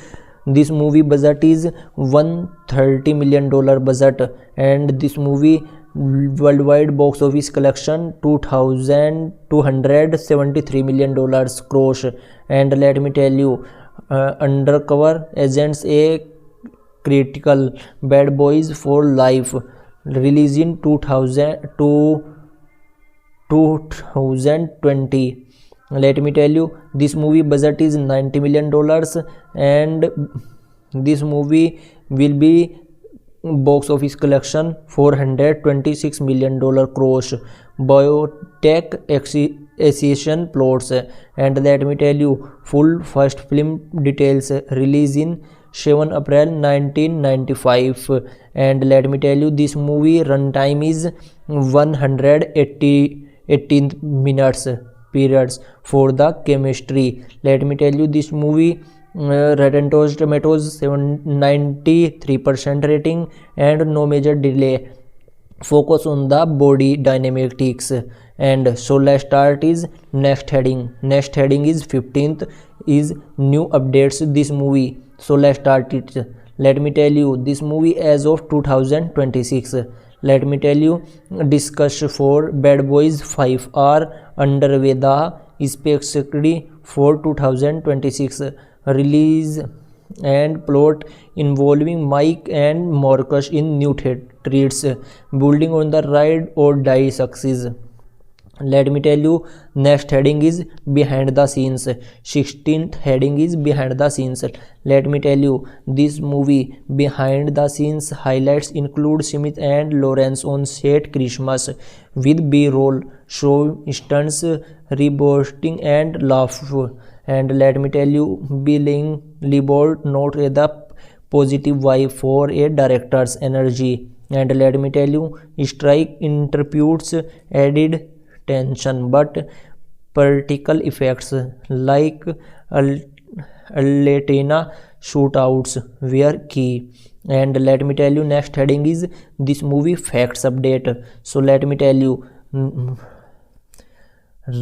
this movie budget is $130 million budget, and this movie worldwide box office collection $2,273 million gross. And let me tell you, Undercover Agents A Critical Bad Boys for Life, released in 2020. Let me tell you, this movie budget is $90 million, and this movie will be box office collection $426 million gross. Biotech Association plots, and let me tell you, full first film details, release in 7 April 1995. And let me tell you, this movie runtime is 118 minutes periods for the chemistry. Let me tell you, this movie Rotten Tomatoes 93% rating and no major delay. Focus on the body dynamics. And so let's start is next heading. Next heading is 15th is new updates this movie. So let's start it. Let me tell you, this movie as of 2026. Let me tell you, discuss for Bad Boys 5 are underway. The specifically for 2026 release and plot involving Mike and Marcus in new threats, building on the ride or die success. Let me tell you, next heading is behind the scenes. 16th heading is behind the scenes. Let me tell you, this movie behind the scenes highlights include Smith and Lawrence on set Christmas with B-roll, show stunts, reboosting and laugh. And let me tell you, Billing Liebold note the positive vibe for a director's energy. And let me tell you, strike interprets added tension, but practical effects like Latina shootouts were key. And let me tell you, next heading is this movie facts update. So let me tell you,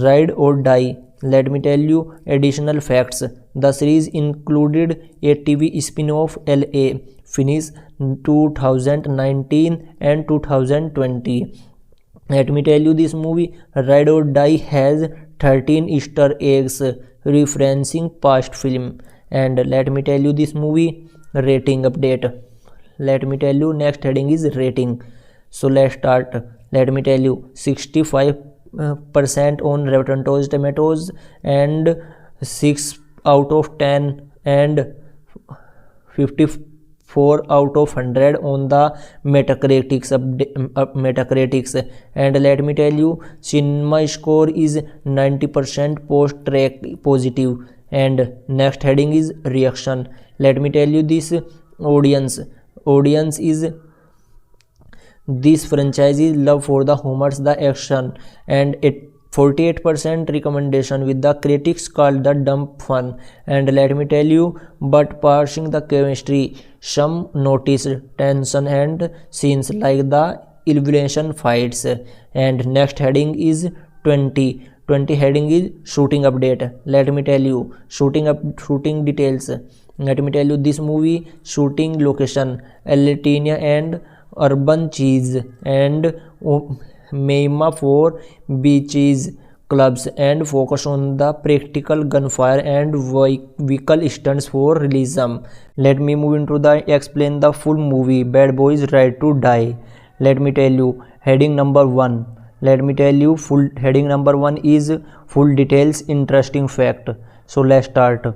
ride or die. Let me tell you additional facts. The series included a TV spin-off LA Finish 2019 and 2020. Let me tell you, this movie Ride or Die has 13 Easter eggs referencing past film. And let me tell you, this movie rating update. Let me tell you, next heading is rating. So let's start. Let me tell you, 65% on Rotten Tomatoes and 6 out of 10 and 54 out of 100 on the Metacritics. And let me tell you, cinema score is 90% post track positive. And next heading is reaction. Let me tell you, this audience is this franchise's love for the humors, the action, and it 48% recommendation with the critics called the dump fun. And let me tell you, but passing the chemistry, some notice tension and scenes like the elimination fights. And next heading is 20 heading is shooting update. Let me tell you, shooting details. Let me tell you, this movie shooting location Latina and urban cheese and Miami for beaches, clubs, and focus on the practical gunfire and vehicle stunts for realism. Let me move into the explain the full movie Bad Boys Ride to Die. Let me tell you, heading number 1. Let me tell you, full heading number 1 is full details interesting fact. So let's start.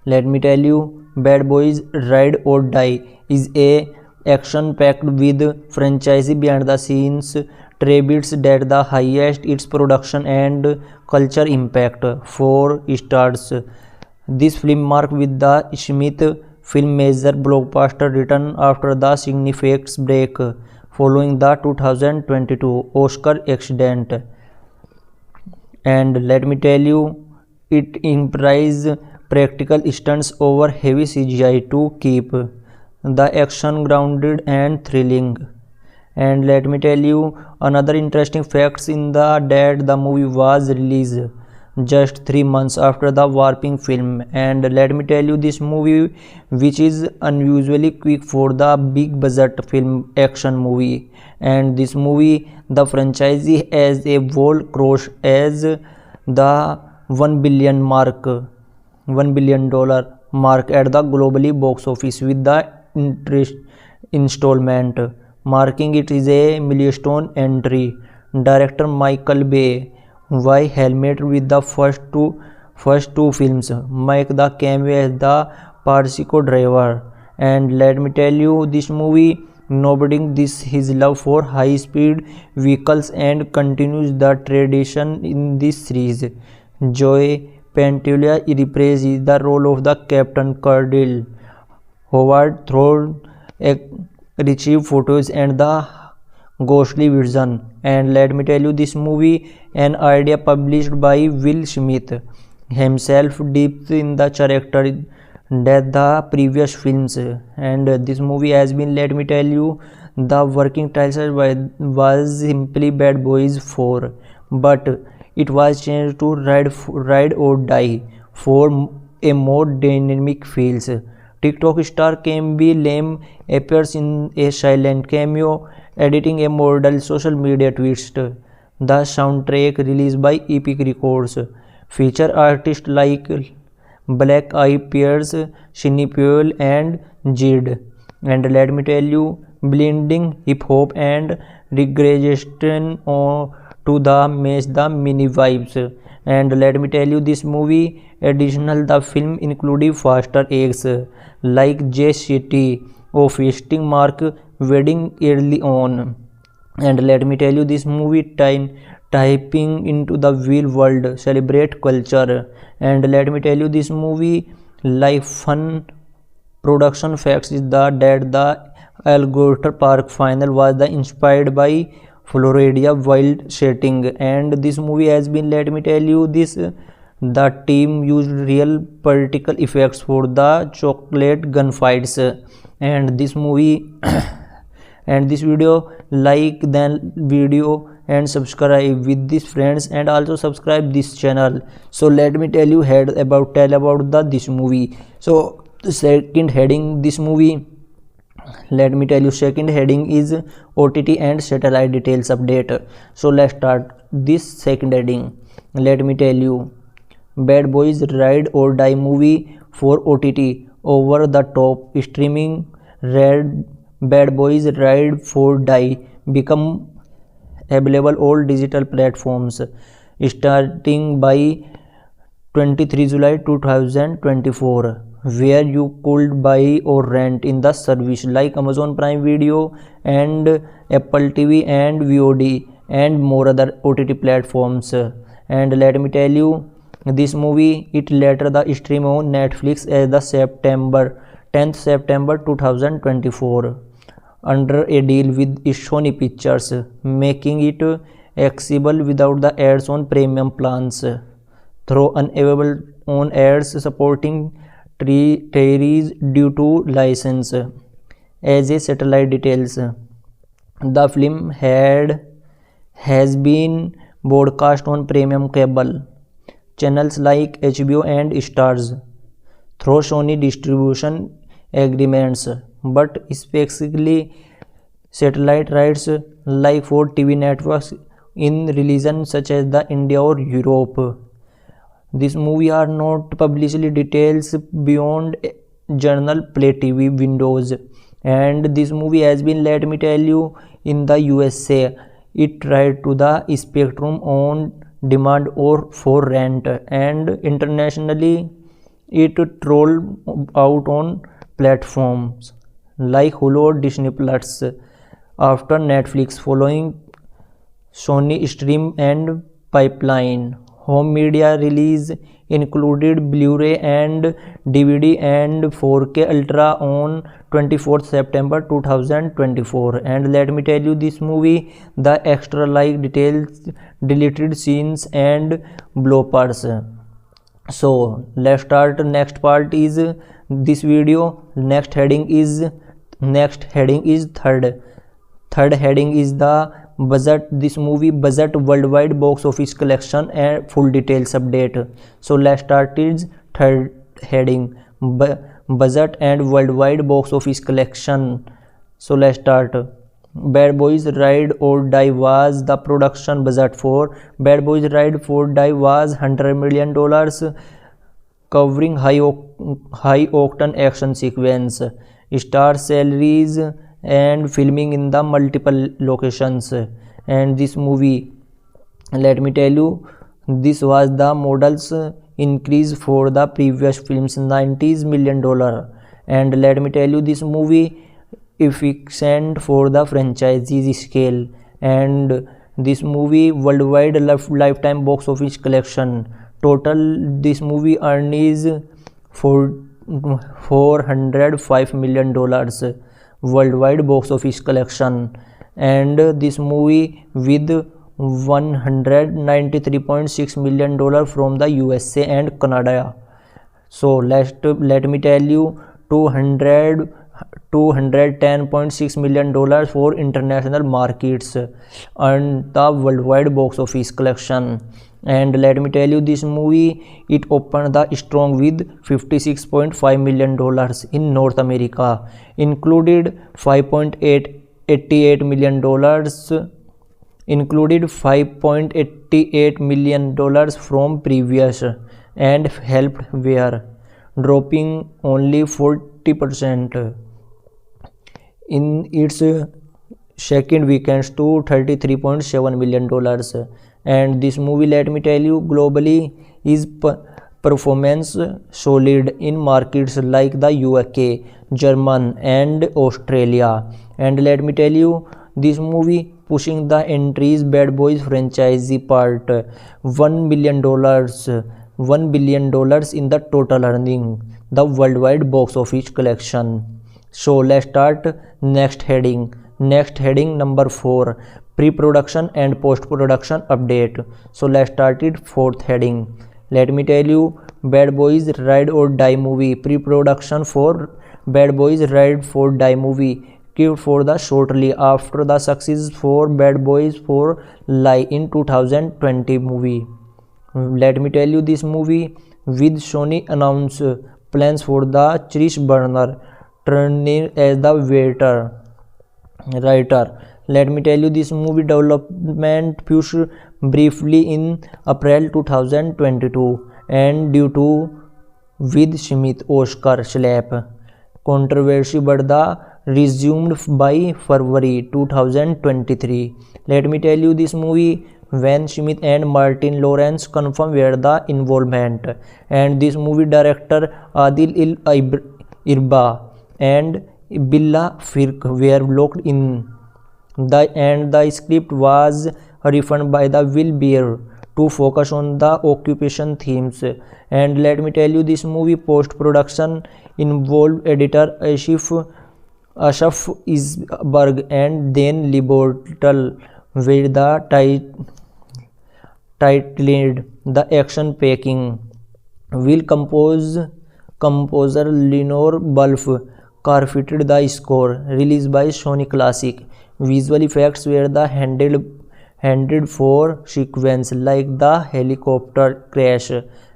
Let me tell you, Bad Boys Ride or Die is a action packed with franchise behind the scenes tributes that the highest its production and culture impact. 4 stars. This film marked with the Smith film major blockbuster return after the significant break. following the 2022 Oscar accident. And let me tell you, it implies practical stunts over heavy CGI to keep the action grounded and thrilling. And let me tell you another interesting facts in that the movie was released just 3 months after the Warping film. And let me tell you, this movie, which is unusually quick for the big budget film action movie, and this movie the franchise has a wall cross as the 1 billion mark, $1 billion mark at the globally box office with the interest installment, marking it is a milestone entry. Director Michael Bay, why helmet with the first two films, make the cameo as the Persico driver. And let me tell you, this movie noting this his love for high speed vehicles and continues the tradition in this series. Joy Pantoliano reprises the role of the Captain Cardinal. Howard Thorne retrieved photos and the ghostly vision. And let me tell you, this movie an idea published by Will Smith himself deep in the character that the previous films. And this movie has been, let me tell you, the working title was simply Bad Boys 4, but it was changed to Ride or Die for a more dynamic feels. TikTok star Camby Lam appears in a silent cameo, editing a model social media twist. The soundtrack released by Epic Records feature artists like Black Eyed Peas, Shinny Puel and Jid. And let me tell you, blending hip hop and reggaeton to the match the mini vibes. And let me tell you, this movie additional the film including faster eggs like Jay Shetty of Festing Mark wedding early on. And let me tell you, this movie typing into the real world celebrate culture. And let me tell you, this movie like fun production facts is that the Alligator Park final was the inspired by Florida wild setting. And this movie has been, let me tell you, this the team used real practical effects for the chocolate gunfights. And this movie and this video, like then video and subscribe with these friends and also subscribe this channel. So let me tell you tell about this movie. So the second heading this movie, let me tell you, second heading is OTT and satellite details update. So let's start this second heading. Let me tell you, Bad Boys Ride or Die movie for OTT over the top streaming. Bad Boys Ride or Die become available all digital platforms starting by 23 July 2024, where you could buy or rent in the service like Amazon Prime Video and Apple TV and VOD and more other OTT platforms. And let me tell you, this movie it later the stream on Netflix as the 10th September 2024 under a deal with Sony Pictures, making it accessible without the ads on premium plans through unavailable on ads supporting territories due to license. As a satellite details, the film has been broadcast on premium cable channels like HBO and Stars through Sony distribution agreements, but specifically satellite rights like for TV networks in regions such as the India or Europe. This movie are not publicly details beyond journal Play TV windows. And this movie has been, let me tell you, in the USA it tried to the Spectrum on demand or for rent, and internationally it rolled out on platforms like Hulu or Disney Plus after Netflix, following Sony Stream and Pipeline. Home media release included Blu-ray and DVD and 4K Ultra on 24th September 2024. And let me tell you this movie, the extra like details, deleted scenes and bloopers. So let's start. Next part is this video. Next heading is third heading is the budget. This movie budget, worldwide box office collection and full details update. So let's start is third heading, budget and worldwide box office collection. So let's start. Bad Boys Ride or Die was the production budget for Bad Boys Ride or Die was $100 million, covering high octane action sequence, star salaries and filming in the multiple locations. And this movie, let me tell you, this was the model's increase for the previous film's $90 million. And let me tell you, this movie efficient for the franchise's scale. And this movie worldwide lifetime box office collection, total this movie earned is $405 million worldwide box office collection. And this movie with $193.6 million from the USA and Canada. So let me tell you, $210.6 million for international markets and the worldwide box office collection. And let me tell you, this movie, it opened the strong with $56.5 million in North America, included $5.88 million from previous and helped were dropping only 40% in its second weekends to $33.7 million. And this movie, let me tell you, globally is performance solid in markets like the UK, Germany and Australia. And let me tell you, this movie pushing the entries Bad Boys franchise part $1 billion in the total earning, the worldwide box office collection. So let's start next heading. Next heading number 4, pre-production and post-production update. So let's start it fourth heading. Let me tell you, Bad Boys Ride or Die movie, pre-production for Bad Boys Ride or Die movie kicked for the shortly after the success for Bad Boys for Lie in 2020 movie. Let me tell you, this movie with Sony announced plans for the Chris Burner turning as the writer. Let me tell you, this movie development pushed briefly in April 2022 and due to Will Smith Oscar slap controversy, but the resumed by February 2023. Let me tell you, this movie when Smith and Martin Lawrence confirmed were the involvement, and this movie director Adil Irba and Billa Firk were locked in. The script was refined by the Will Beer to focus on the occupation themes. And let me tell you, this movie post-production involved editor Asaf Isberg and Dan Libortel, where the titled the action packing. Will composer Lenore Bulf carpeted the score, released by Sony Classic. Visual effects were the handled for sequence like the helicopter crash.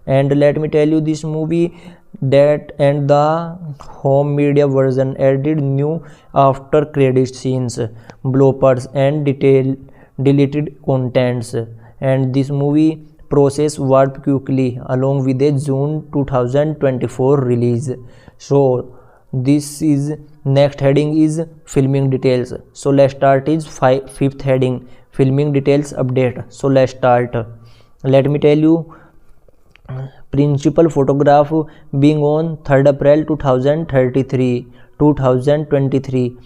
And let me tell you, this movie that and the home media version added new after credit scenes, bloopers and deleted contents. And this movie process worked quickly along with a June 2024 release. So this is next heading is filming details. So let's start is fifth heading, filming details update. So let's start. Let me tell you, principal photograph being on 3rd April 2023.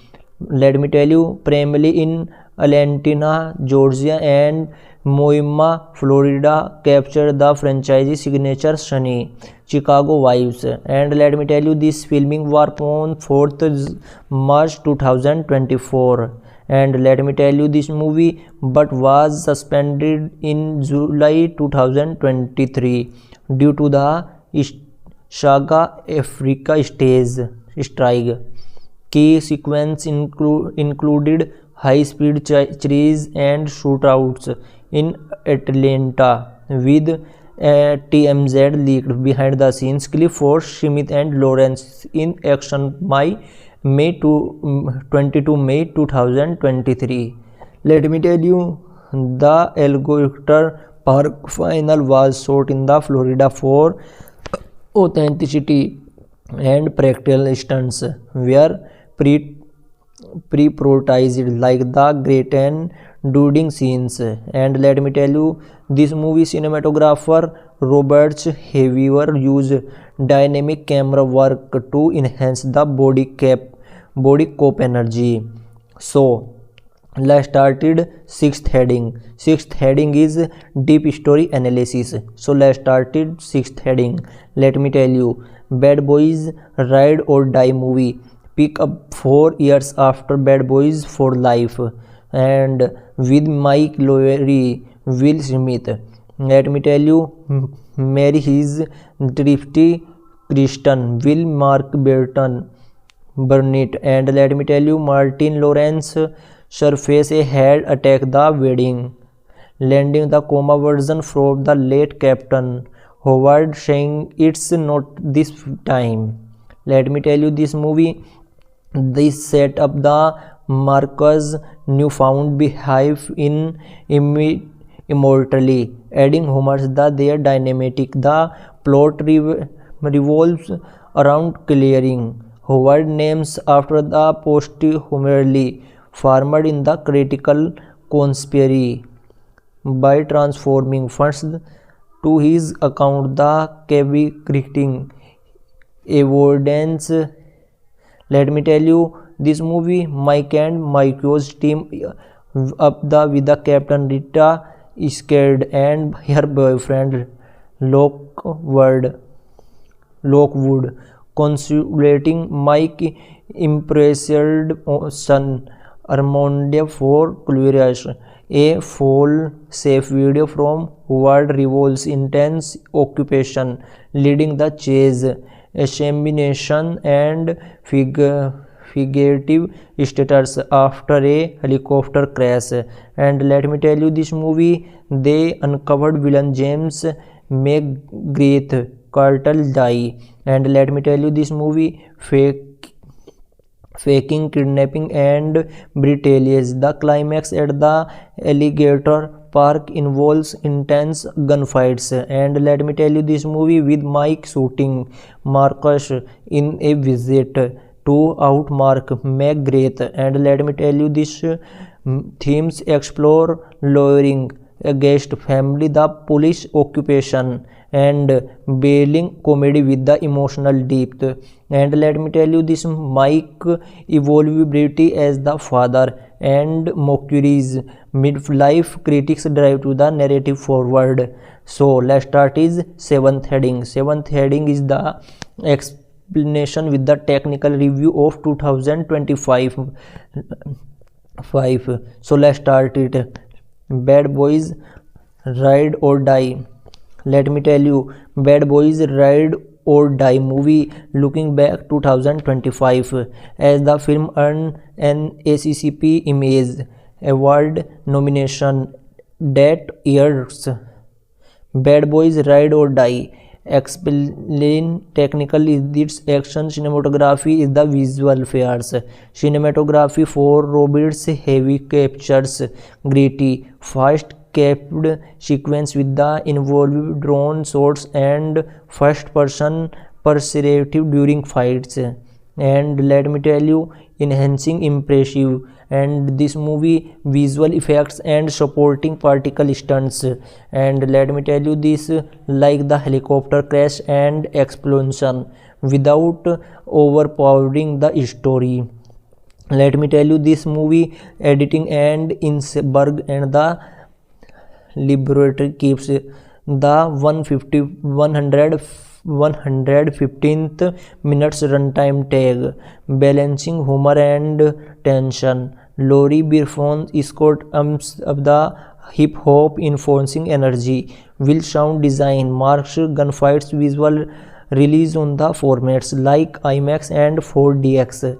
Let me tell you, primarily in Atlanta, Georgia and Moima, Florida captured the franchise signature sunny Chicago vibes. And let me tell you, this filming was on 4th March 2024. And let me tell you, this movie but was suspended in July 2023 due to the Saga Africa stage strike. Key sequence included high-speed chase and shootouts in Atlanta, with TMZ leaked behind the scenes clip for Schmidt and Lawrence in action by May 22 May 2023. Let me tell you, the Alligator Park final was shot in the Florida for authenticity and practical stunts were pre-prioritized like the great and doodling scenes. And let me tell you, this movie cinematographer Robert Haviver used dynamic camera work to enhance the body cop energy. So let's started sixth heading. Sixth heading is deep story analysis. So let's started sixth heading. Let me tell you, Bad Boys Ride or Die movie pick up 4 years after Bad Boys for Life, and with Mike Lowry, Will Smith. Let me tell you, Mary his thrifty Kristen, Will Mark Burnett, and let me tell you, Martin Lawrence surface a head attack the wedding, landing the coma version from the late Captain Howard, saying it's not this time. Let me tell you, this movie, this set up the Marcus newfound beehive in immortally, adding homage that their dynamic. The plot revolves around clearing Howard names after the posthumously farmed in the critical conspiracy by transforming funds to his account, the creating evidence. Let me tell you, this movie, Mike and Mike's team up with the Captain Rita Scared and her boyfriend Lockwood, consulating Mike impressed son Armando for Curious. A full safe video from Howard reveals intense occupation, leading the chase, examination, and figurative status after a helicopter crash. And let me tell you, this movie, they uncovered villain James McGrath Cartel die. And let me tell you, this movie, faking kidnapping and brutality. The climax at the Alligator Park involves intense gunfights. And let me tell you, this movie, with Mike shooting Marcus in a visit to outmark McGrath. And let me tell you, this themes explore lowering against family, the police occupation, and bailing comedy with the emotional depth. And let me tell you, this Mike evolvability as the father and Mercury's midlife critics drive to the narrative forward. So let's start is seventh heading. Seventh heading is the explanation with the technical review of 2025. So let's start it. Bad Boys Ride or Die. Let me tell you, Bad Boys Ride or Die movie, looking back 2025, as the film earned an ACCP Image Award nomination that years. Bad Boys Ride or Die explain technical is its action, cinematography is the visual fears. Cinematography for Roberts heavy captures gritty, fast kept sequence with the involved drone shots and first person perspective during fights. And let me tell you, enhancing impressive. And this movie, visual effects and supporting particle stunts. And let me tell you, this like the helicopter crash and explosion without overpowering the story. Let me tell you, this movie editing and Inseberg and the laboratory keeps the 115th minutes runtime tag, balancing humor and tension. Laurie Birfon escort up the hip hop enforcing energy. Will sound design marks gunfights visual release on the formats like IMAX and 4DX.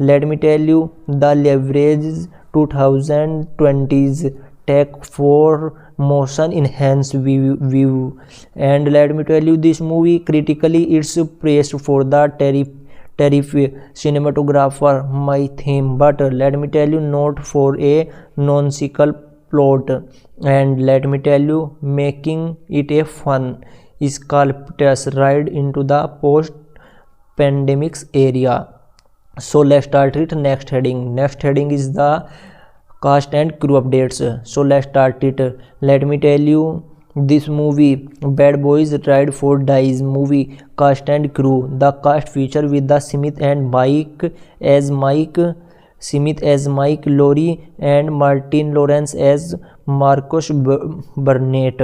Let me tell you, the leverage 2020s tech for motion enhanced view. And let me tell you, this movie critically it's praised for the terrific cinematographer, my theme, but let me tell you, not for a nonsensical plot. And let me tell you, making it a fun escapist ride into the post pandemics area. So let's start it. Next heading is the cast and crew updates. So let's start it. Let me tell you, this movie Bad Boys Ride for Dies movie cast and crew. The cast feature with the Smith as Mike, Laurie and Martin Lawrence as Marcus Burnett,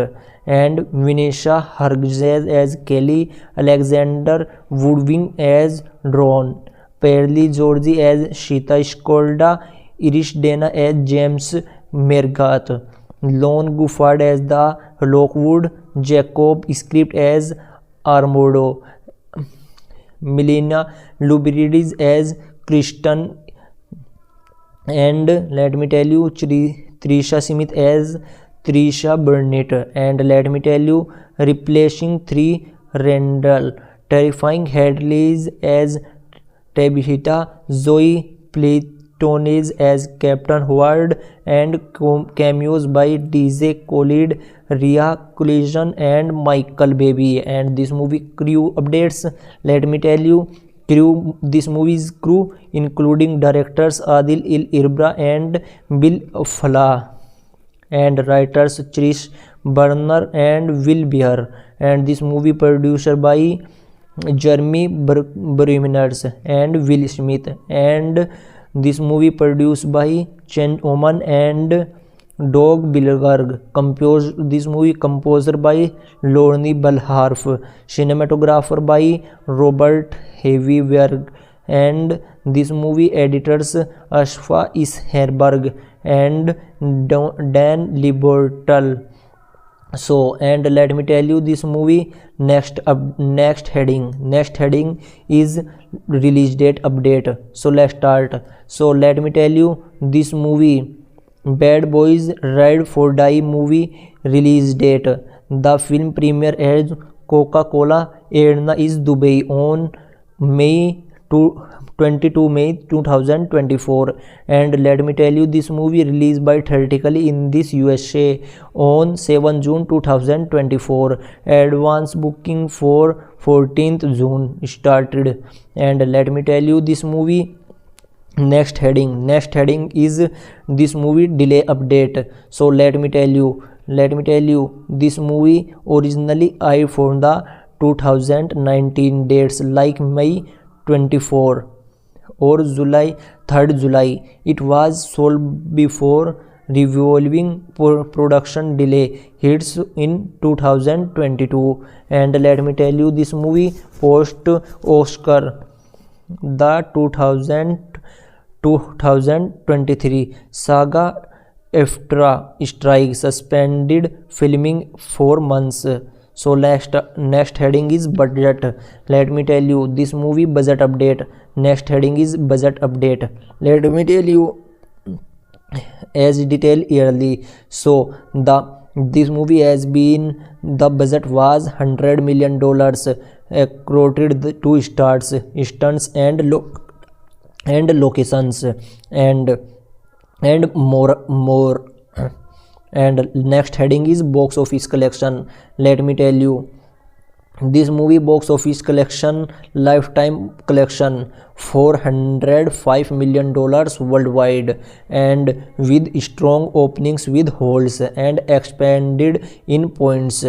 and Vanessa Hudgens as Kelly, Alexander Woodwing as Ron, Perly Georgie as Shita Skolda, Irish Dana as James Mergath, Lon Guffard as the Lockwood, Jacob Script as Armando, Melina Lubridis as Kristen, and let me tell you, Trisha Smith as Trisha Burnett, and let me tell you, replacing Three Randall, Terrifying Hadleys as Tabitha, Zoe Platones as Captain Howard, and cameos by DJ Khaled, Rhea Collision and Michael Baby. And this movie crew updates, let me tell you, this movie's crew including directors Adil Irbra and Bill Fala, and writers Trish Burner and Will Beer, and this movie producer by Jeremy Bremers and Will Smith, and this movie produced by Chen Oman and Doug Bilgerg. This movie composer by Lorne Balharf, cinematographer by Robert Heavyberg, and this movie editors Ashfa Isherberg and Dan Libertal. So, and let me tell you, this movie next heading is release date update. So let's start. So let me tell you, this movie Bad Boys Ride for Die movie release date. The film premiere as Coca-Cola Arena is Dubai on 22 May 2024, and let me tell you, this movie released by theatrically in this USA on 7 June 2024. Advance booking for 14th June started, and let me tell you, this movie next heading is this movie delay update. So let me tell you, this movie originally aired for the 2019 dates like May 24 or July 3rd July. It was sold before revolving production delay hits in 2022. And let me tell you, this movie post Oscar the 2023 saga after strike suspended filming 4 months. So next heading is budget. Let me tell you, this movie budget update. Next heading is budget update. Let me tell you as detailed yearly. So this movie has been, the budget was $100 million, accorded to stunts and locations and more. And next heading is box office collection. Let me tell you, this movie box office collection, lifetime collection $405 million worldwide, and with strong openings with holes and expanded in points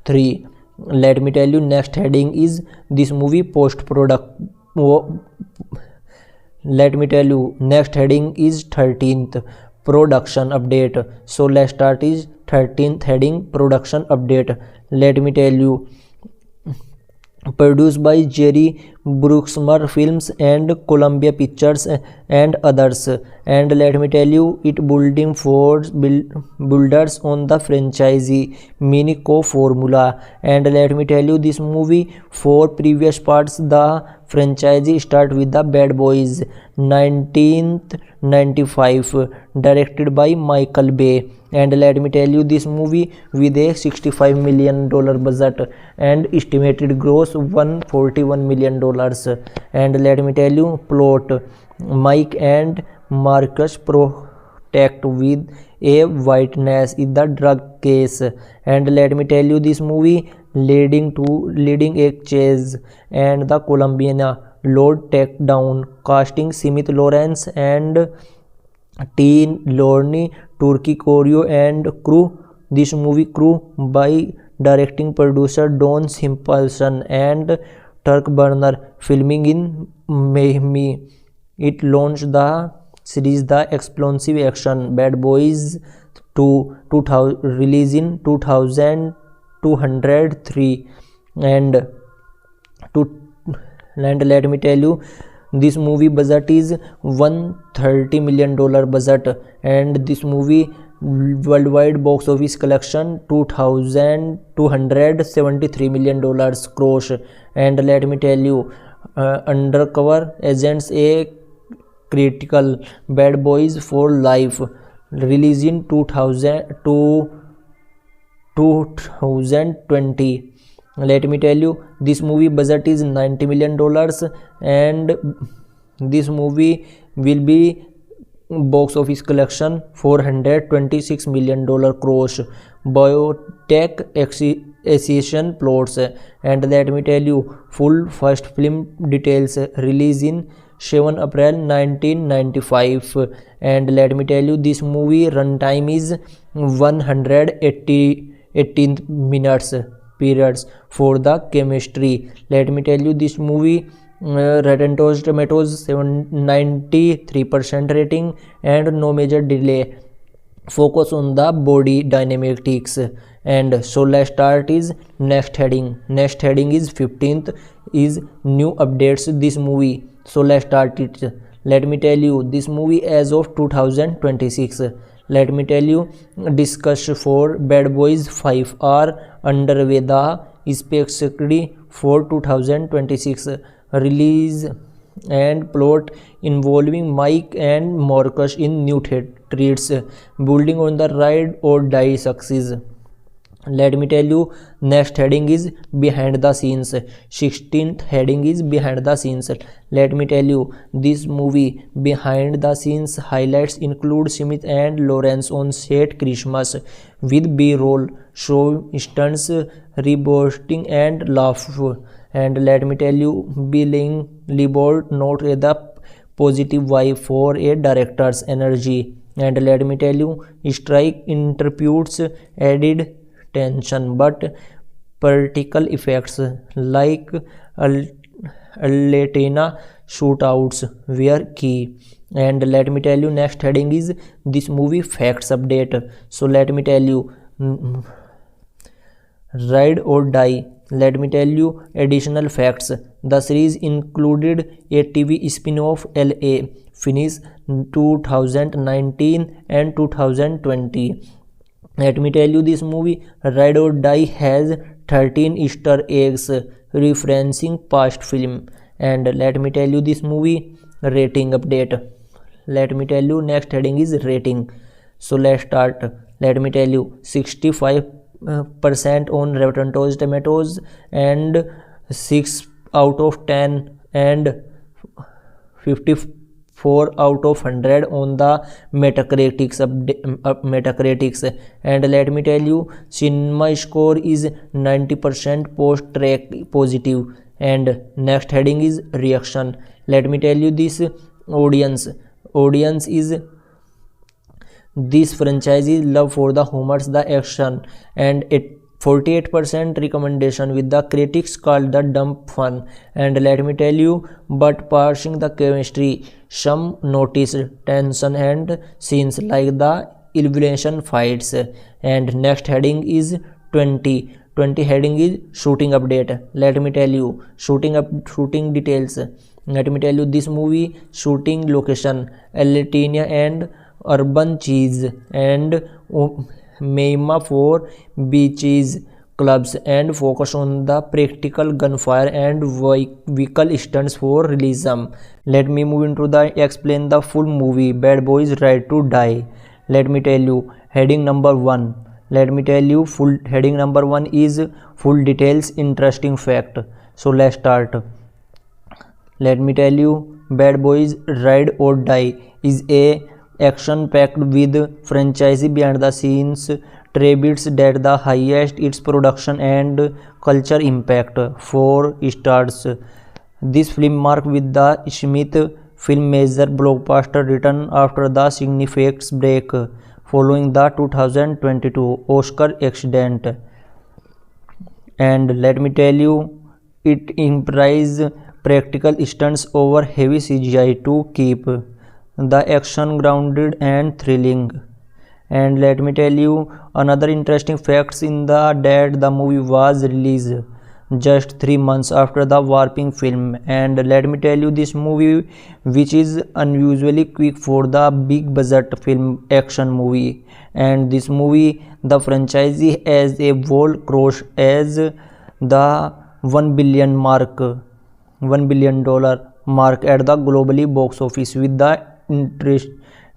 3. Let me tell you, next heading is this movie post product. Let me tell you, next heading is 13th production update. So let's start is 13th heading, production update. Let me tell you, produced by Jerry Bruckheimer Films and Columbia Pictures and others. And let me tell you, it building for builders on the franchisee Minico formula. And let me tell you, this movie 4 previous parts the franchise start with the Bad Boys 1995, directed by Michael Bay. And let me tell you, this movie with a $65 million budget and estimated gross $141 million. And let me tell you, plot: Mike and Marcus protect with a witness in the drug case. And let me tell you, this movie leading a chase and the Colombian Lord takedown, casting Smith Lawrence and Teen Lorne, Turkey Choreo and crew. This movie crew by directing producer Don Simpson and Turk Burner, filming in Miami. It launched the series The Explosive Action Bad Boys 2, released in 2203. And let me tell you, this movie budget is $130 million budget, and this movie worldwide box office collection $2,273 million gross. And let me tell you, undercover agents a critical Bad Boys for Life, released in 2020. Let me tell you, this movie budget is $90 million, and this movie will be box office collection $426 million gross. Biotech Association plots. And let me tell you, full first film details, released in 7 April 1995. And let me tell you, this movie runtime is 118 minutes periods for the chemistry. Let me tell you, this movie Rotten Tomatoes 93% rating and no major delay, focus on the body dynamics. And so let's start is next heading. Next heading is 15th is new updates this movie. So let's start it. Let me tell you, this movie as of 2026. Let me tell you, discuss for Bad Boys 5 are underway. The specifically for 2026 release and plot involving Mike and Marcus in new threats, building on the ride or die success. Let me tell you, next heading is behind the scenes. 16th heading is behind the scenes. Let me tell you, this movie behind the scenes highlights include Smith and Lawrence on set Christmas with B-roll, show stunts, reboosting and laugh. And let me tell you, Billing Liebold note the positive vibe for a director's energy. And let me tell you, strike interprets added tension, but practical effects like Latina shootouts were key. And let me tell you, next heading is this movie facts update. So let me tell you, ride or die. Let me tell you additional facts. The series included a TV spin-off LA Finish 2019 and 2020. Let me tell you, this movie Ride or Die has 13 Easter eggs referencing past film. And let me tell you, this movie rating update. Let me tell you, next heading is rating. So let's start. Let me tell you, 65% on Rotten Tomatoes and 6 out of 10 and 54 out of 100 on the Metacritics. And let me tell you, cinema score is 90% post track positive. And next heading is reaction. Let me tell you, this audience is this franchise's love for the humors, the action, and 48% recommendation, with the critics called the dump fun. And let me tell you, but passing the chemistry, some noticed tension and scenes like the elimination fights. And next heading is 20 heading is shooting update. Let me tell you, shooting details. Let me tell you, this movie shooting location Elatina and urban cheese and Meima for beaches clubs, and focus on the practical gunfire and vehicle stunts for realism. Let me move into the explain the full movie Bad Boys Ride to Die. Let me tell you, heading number 1. Let me tell you, full heading number 1 is full details interesting fact. So let's start. Let me tell you, Bad Boys Ride or Die is a action packed with franchise behind the scenes tributes that the highest its production and culture impact. 4 stars. This film marked with the Smith film major blockbuster return after the significant break following the 2022 Oscar accident. And let me tell you, it implies practical stunts over heavy CGI to keep the action grounded and thrilling. And let me tell you another interesting facts in the that the movie was released just 3 months after the Warping film. And let me tell you, this movie, which is unusually quick for the big budget film action movie, and this movie the franchise as a wall cross as the $1 billion mark at the globally box office with the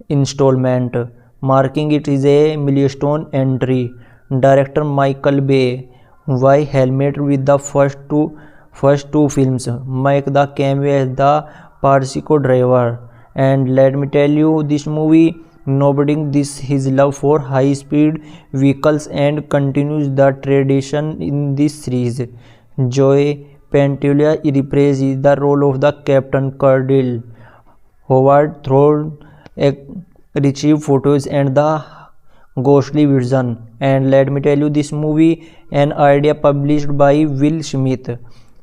installment, marking it is a milestone entry. Director Michael Bay, why helmet with the first two films, make the cameo as the Persico driver. And let me tell you, this movie noting this his love for high speed vehicles and continues the tradition in this series. Joy Pantoliano reprised the role of the Captain Cardile. Howard Thorne retrieved photos and the ghostly vision. And let me tell you, this movie an idea published by Will Smith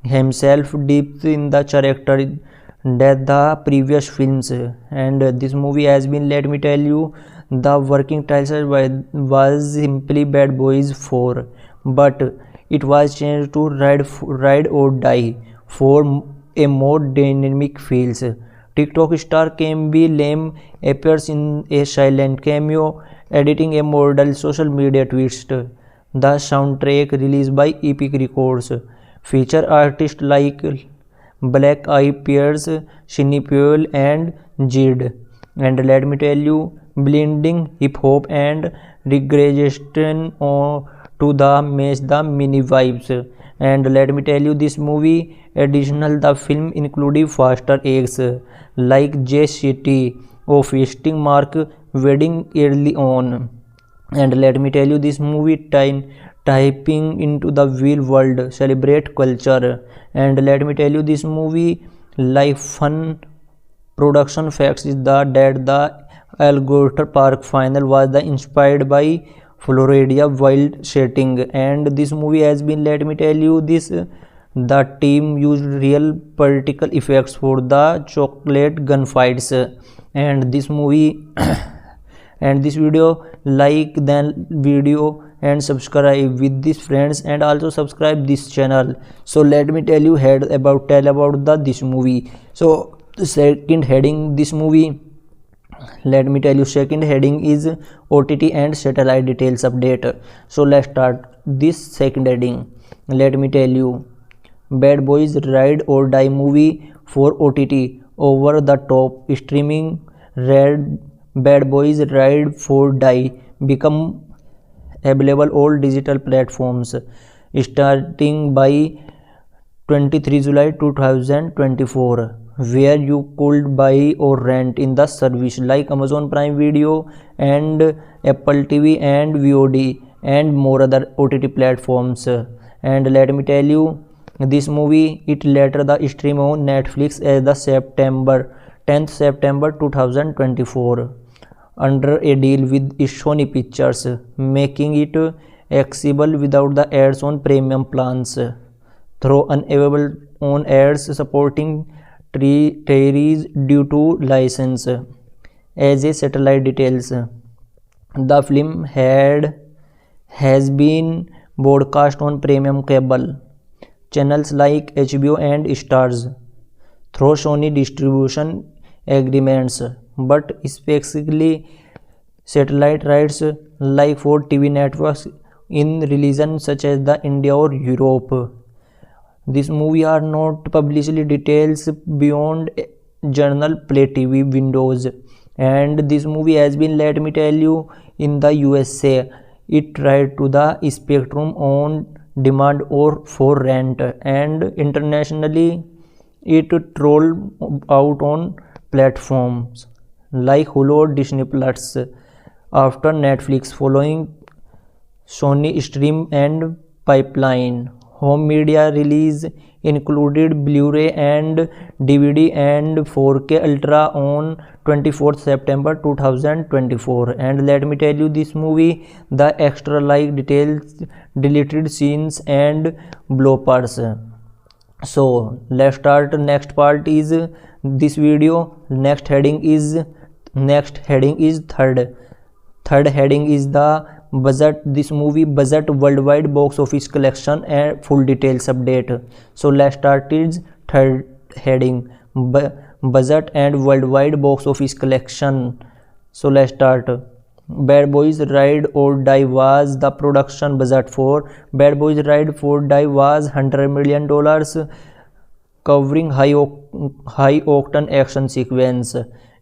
himself deep in the character that the previous films. And this movie has been, let me tell you, the working title was simply Bad Boys 4, but it was changed to Ride or Die for a more dynamic feels. TikTok star Camby Lam appears in a silent cameo, editing a model social media twist. The soundtrack released by Epic Records feature artists like Black Eyed Peas, Shinny Puel and Jid. And let me tell you, blending hip hop and reggaeton to the match the mini vibes. And let me tell you, this movie additional the film including faster eggs like J City of Festing Mark wedding early on. And let me tell you, this movie typing into the real world celebrate culture. And let me tell you, this movie like fun production facts is that the Alligator Park final was the inspired by Florida wild setting. And this movie has been, let me tell you, this the team used real practical effects for the chocolate gunfights. And this movie and this video, like then video and subscribe with these friends and also subscribe this channel. So let me tell you tell about this movie. So the second heading this movie, let me tell you, second heading is OTT and satellite details update. So let's start this second heading. Let me tell you, Bad Boys Ride or Die movie for OTT over the top streaming. Bad Boys Ride for Die become available all digital platforms starting by 23 July 2024, where you could buy or rent in the service like Amazon Prime Video and Apple TV and VOD and more other OTT platforms. And let me tell you, this movie it later the stream on Netflix as the 10th September 2024 under a deal with Sony Pictures, making it accessible without the ads on premium plans. Through unavailable on ads supporting territories due to license. As a satellite details, the film has been broadcast on premium cable channels like HBO and Stars through Sony distribution agreements, but specifically satellite rights like for TV networks in regions such as the India or Europe. This movie are not publicly details beyond journal play TV windows, and this movie has been, let me tell you, in the USA it right to the Spectrum on demand or for rent, and internationally it rolled out on platforms like Hulu or Disney Plus after Netflix, following Sony Stream and Pipeline. Home media release included Blu-ray and DVD and 4K Ultra on 24th September 2024. And let me tell you, this movie, the extra like details, deleted scenes and bloopers. So let's start. Next part is this video. Next heading is third heading is the budget. This movie budget, worldwide box office collection and full details update. So let's start is third heading, budget and worldwide box office collection. So let's start. Bad Boys Ride or Die was the production budget for Bad Boys Ride or Die was $100 million, covering high octane action sequence,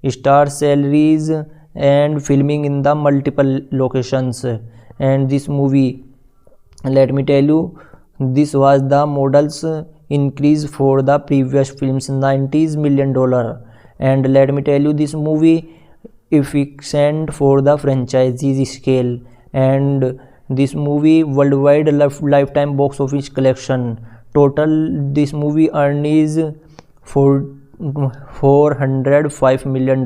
star salaries and filming in the multiple locations. And this movie, let me tell you, this was the model's increase for the previous film's $90 million. And let me tell you, this movie efficient for the franchise's scale. And this movie worldwide lifetime box office collection total, this movie earned is $405 million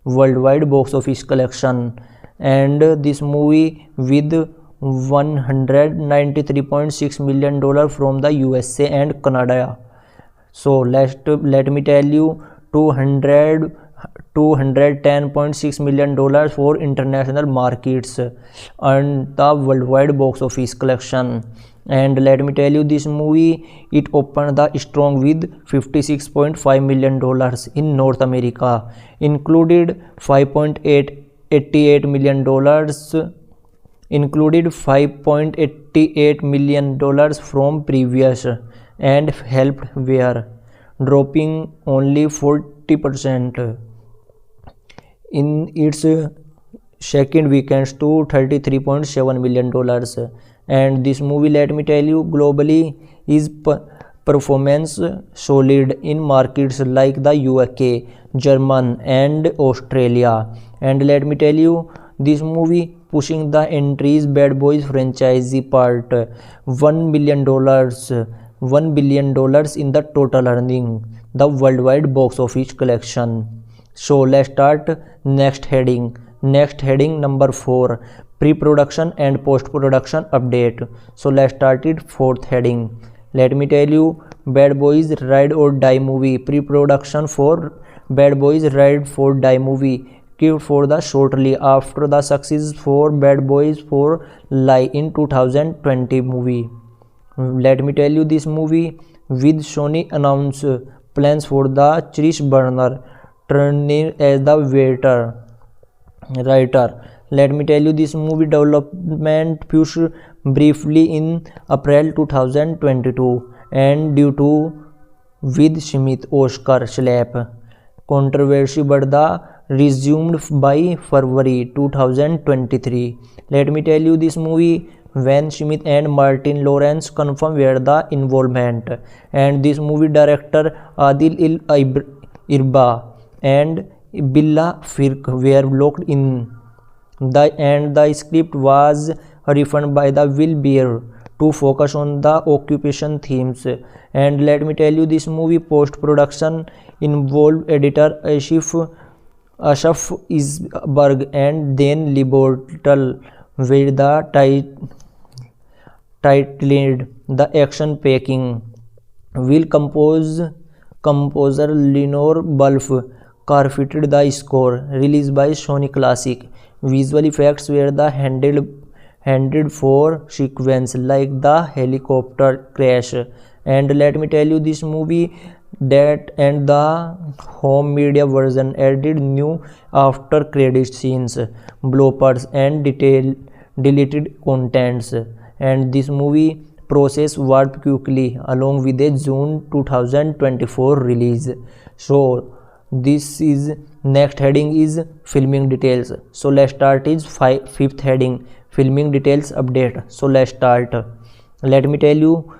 worldwide box office collection. And this movie with $193.6 million from the USA and Canada. So let me tell you, $210.6 million for international markets and the worldwide box office collection. And let me tell you, this movie, it opened the strong with $56.5 million in North America, included $5.88 million from previous and helped were dropping only 40% in its second weekends to $33.7 million. And this movie, let me tell you, globally is performance solid in markets like the UK, Germany and Australia. And let me tell you, this movie pushing the entries Bad Boys franchise part $1 billion in the total earning, the worldwide box office collection. So let's start next heading number 4, pre-production and post-production update. So let's start it fourth heading. Let me tell you, Bad Boys Ride or Die movie, pre-production for Bad Boys Ride or Die movie kicked for the shortly after the success for Bad Boys for Lie in 2020 movie. Let me tell you, this movie with Sony announced plans for the Chris Burner turning as the writer. Let me tell you, this movie development pushed briefly in April 2022 and due to Will Smith Oscar slap controversy, but the resumed by February 2023. Let me tell you, this movie when Smith and Martin Lawrence confirmed were the involvement, and this movie director Adil Irba and Billa Firk were locked in. The script was refined by the Will Beer to focus on the occupation themes. And let me tell you, this movie post-production involved editor Asaf Isberg and Dan Libotel with the titled The Action Packing. Will composer Lenore Bulf carpeted the score, released by Sony Classic. Visual effects were the handled for sequence like the helicopter crash. And let me tell you, this movie that and the home media version added new after credit scenes, bloopers and deleted contents. And this movie process worked quickly along with a June 2024 release. So this is next heading is filming details. So let's start is fifth heading, filming details update. So let's start. Let me tell you,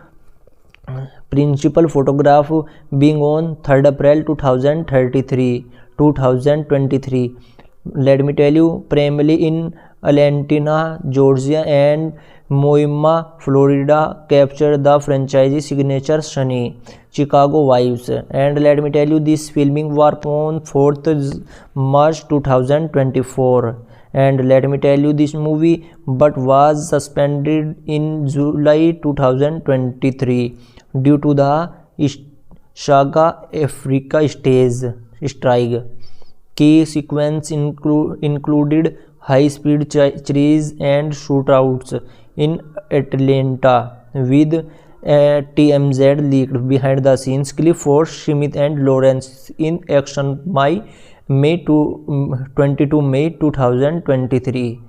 principal photograph being on 3rd April 2023. Let me tell you, primarily in Atlanta, Georgia and Moima, Florida, captured the franchise signature sunny Chicago vibes. And let me tell you, this filming was on 4th March 2024. And let me tell you, this movie but was suspended in July 2023 due to the Saga Africa strike. Key sequence included high-speed chase and shootouts in Atlanta, with TMZ leaked behind the scenes clip for Schmidt and Lawrence in action by May 2023.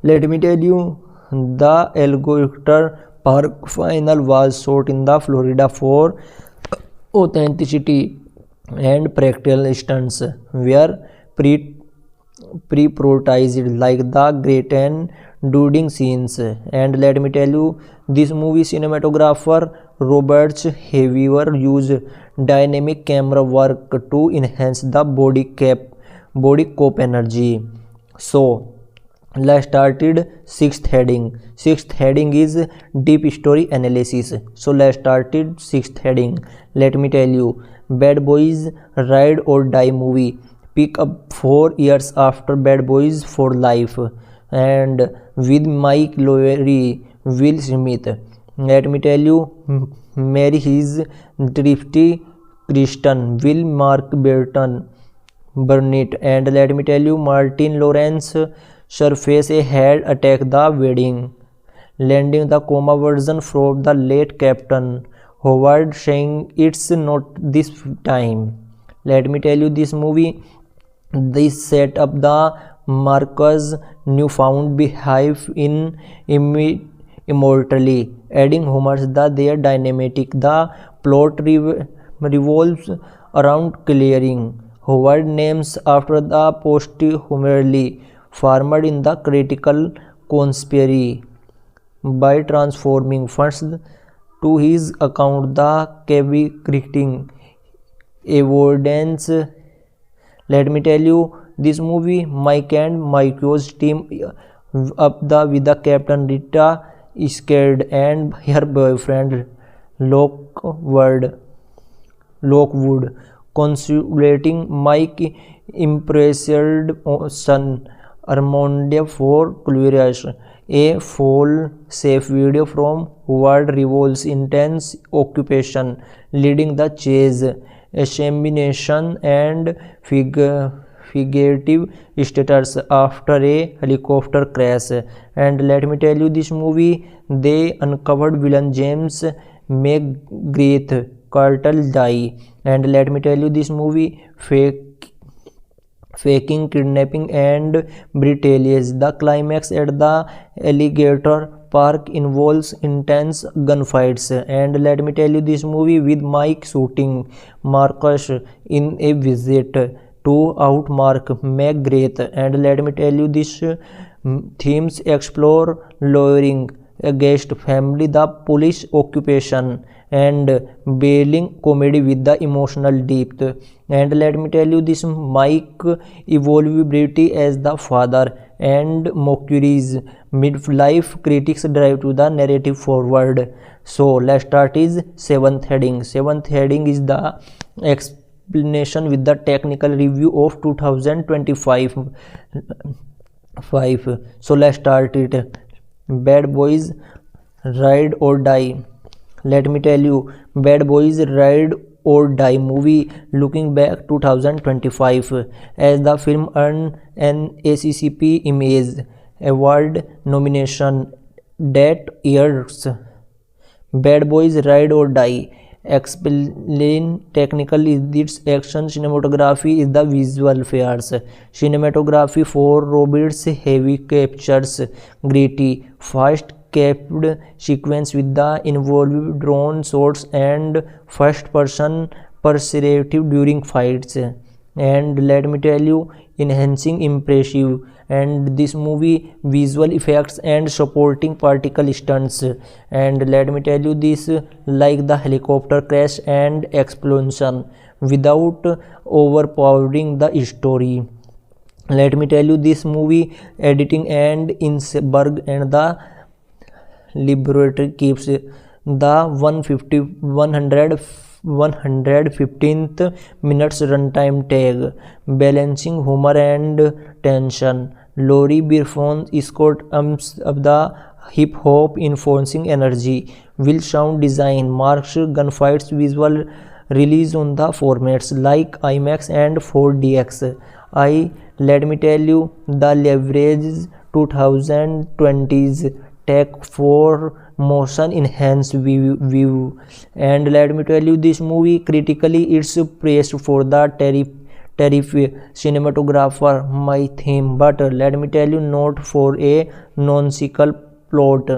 Let me tell you, the Alligator Park final was shot in the Florida for authenticity and practical stunts were pre-prioritized like the great and doodling scenes. And let me tell you, this movie cinematographer Robert Haviver used dynamic camera work to enhance the body cop energy. So let's started sixth heading. Sixth heading is deep story analysis. So let's started sixth heading. Let me tell you, Bad Boys Ride or Die movie pick up 4 years after Bad Boys for Life, and with Mike Lowry, Will Smith. Let me tell you, Mary his thrifty Kristen, Will Mark Burnett, and let me tell you, Martin Lawrence surface a head attack the wedding, landing the coma version from the late Captain Howard, saying it's not this time. Let me tell you, this movie, this set up the Marcus newfound beehive in immortally, adding homers that their dynamic. The plot revolves around clearing Howard names after the posthumously farmed in the critical conspiracy by transforming funds to his account, the creating evidence. Let me tell you, this movie, Mike and Mike's team up with the Captain Rita Scared and her boyfriend Lockwood, consulating Mike impressed son Armando for Curious. A full safe video from Howard reveals intense occupation, leading the chase, examination and figurative status after a helicopter crash. And let me tell you, this movie, they uncovered villain James McGrath Cartel die. And let me tell you, this movie, faking kidnapping and brutality. The climax at the Alligator Park involves intense gunfights. And let me tell you, this movie, with Mike shooting Marcus in a visit to outmark McGrath. And let me tell you, this themes explore lowering against family, the police occupation, and bailing comedy with the emotional depth. And let me tell you, this Mike evolvability as the father and Mercury's midlife critics drive to the narrative forward. So let's start is seventh heading. Seventh heading is the explanation with the technical review of 2025. 5. So let's start it. Bad Boys Ride or Die. Let me tell you, Bad Boys Ride or Die movie looking back 2025 as the film earned an ACCP Image Award nomination that years. Bad Boys Ride or Die. Explain technical is its action, cinematography is the visual fears. Cinematography for Roberts heavy captures, gritty, fast capped sequence with the involved drone shots and first person perspective during fights. And let me tell you, enhancing impressive and this movie visual effects and supporting particle stunts. And let me tell you this, like the helicopter crash and explosion without overpowering the story. Let me tell you this movie editing and Innsberg and the laboratory keeps the 115th minutes runtime tag, balancing humor and tension. Laurie Birfon Scott amps up the hip hop influencing energy. Will sound design marks gunfights visual release on the formats like IMAX and 4DX. Let me tell you, the leverage 2020s tech for motion enhanced view. And let me tell you this movie critically it's praised for the terrific cinematographer my theme, but let me tell you not for a nonsensical plot.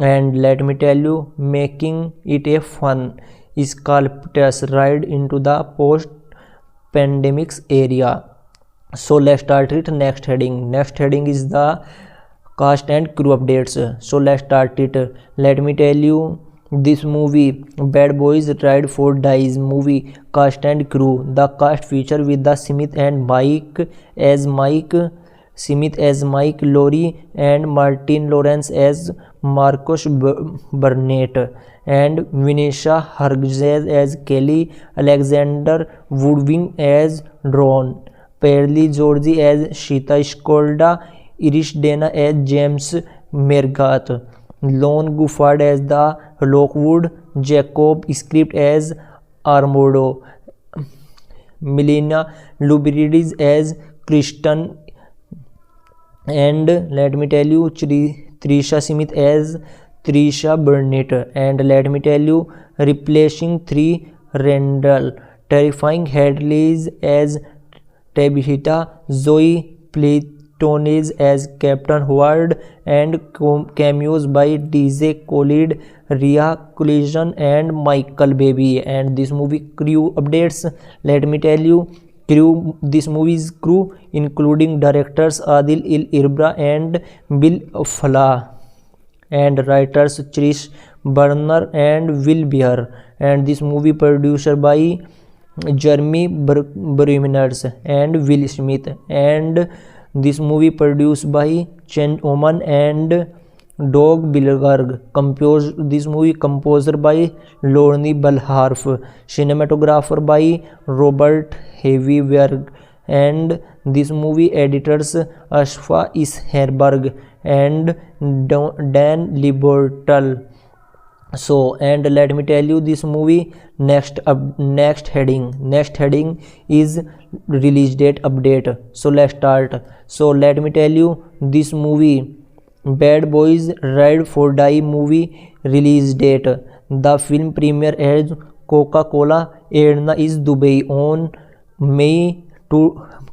And let me tell you making it a fun escapist ride into the post pandemics area. So let's start it. Next heading is the cast and crew updates. So let's start it. Let me tell you this movie Bad Boys Ride for Dies movie cast and crew. The cast feature with the Smith, Laurie and Martin Lawrence as Marcus Burnett, and Vanessa Hudgens as Kelly, Alexander Woodwing as Ron, Pearlie Georgie as Shita Skolda, Irish Dana as James Mergath, Lon Guffard as the Lockwood, Jacob Script as Armando, Melina Lubridis as Kristen, and let me tell you Trisha Smith as Trisha Burnett. And let me tell you replacing 3 Randall, Terrifying Hadleys as Tabitha, Zoe Platones as Captain Howard, and cameos by DJ Khaled, Rhea Collision and Michael Baby. And this movie crew updates. Let me tell you this movie's crew including directors Adil Irbra and Bill Fala, and writers Trish Burner and Will Beer. And this movie producer by Jeremy Bremers and Will Smith. And this movie produced by Chen Oman and Doug Bilgerg. This movie composer by Lorne Balharf. Cinematographer by Robert Heavyberg. And this movie editors Ashfa Isherberg and Dan Libertal. So, and let me tell you this movie next heading is release date update. So let's start. So let me tell you this movie Bad Boys Ride for Die movie release date. The film premiere as Coca-Cola Arena is Dubai on May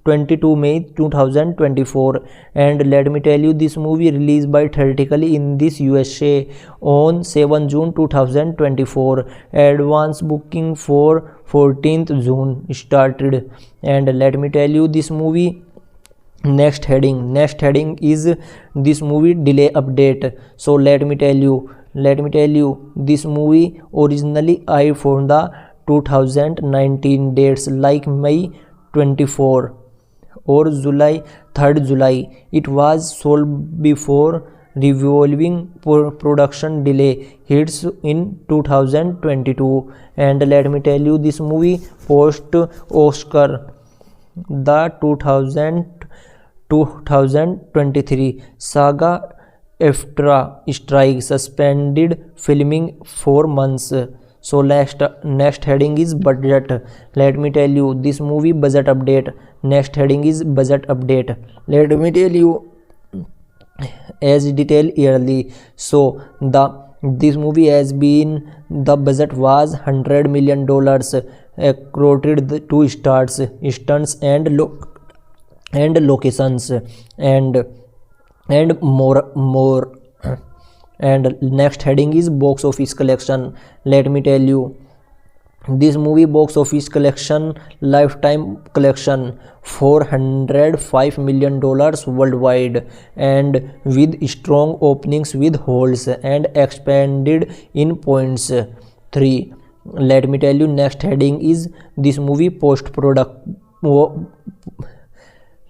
22 May 2024. And let me tell you this movie released by theatrically in this USA on 7 June 2024. Advance booking for 14th June started. And let me tell you this movie next heading is this movie delay update. So let me tell you this movie originally aired for the 2019 dates like May 24 or July 3rd July. It was sold before revolving production delay hits in 2022. And let me tell you this movie post Oscar the 2023. Saga AFTRA strike suspended filming 4 months. So next heading is budget. Let me tell you this movie budget update. Next heading is budget update. Let me tell you as detailed yearly. So this movie has been, the budget was $100 million, accorded the 2 stars, stunts and locations and more. And next heading is box office collection. Let me tell you this movie box office collection, lifetime collection $405 million worldwide, and with strong openings with holes and expanded in points 3. Let me tell you next heading is this movie post product.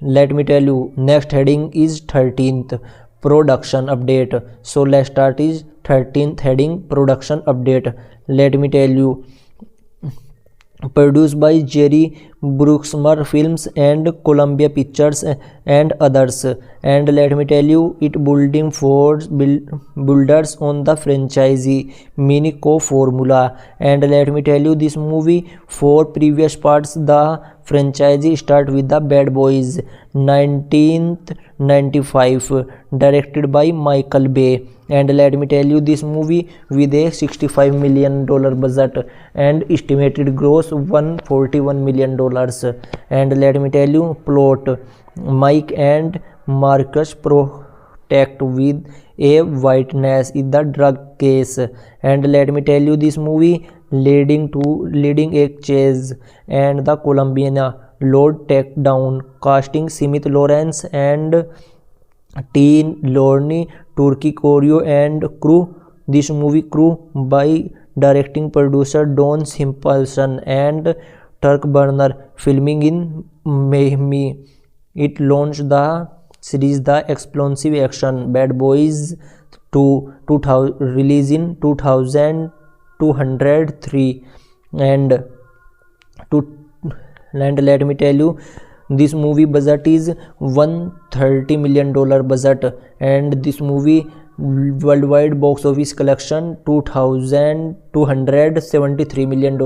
Let me tell you next heading is 13th production update. So let's start is 13th heading production update. Let me tell you produced by Jerry Bruckheimer Films and Columbia Pictures and others. And let me tell you it building for builders on the franchisee Minico formula. And let me tell you this movie 4 previous parts the franchisee start with the Bad Boys 1995 directed by Michael Bay. And let me tell you this movie with a $65 million budget and estimated gross $141 million. And let me tell you plot, Mike and Marcus protect with a witness in the drug case. And let me tell you this movie leading a chase and the Colombian Lord takedown, casting Smith Lawrence and Teen Lorne, Turkey Choreo and crew. This movie crew by directing producer Don Simpson and Turk Burner, filming in Miami. It launched the series The Explosive Action Bad Boys 2 released in 2203. And let me tell you this movie budget is $130 million budget, and this movie worldwide box office collection $2,273 million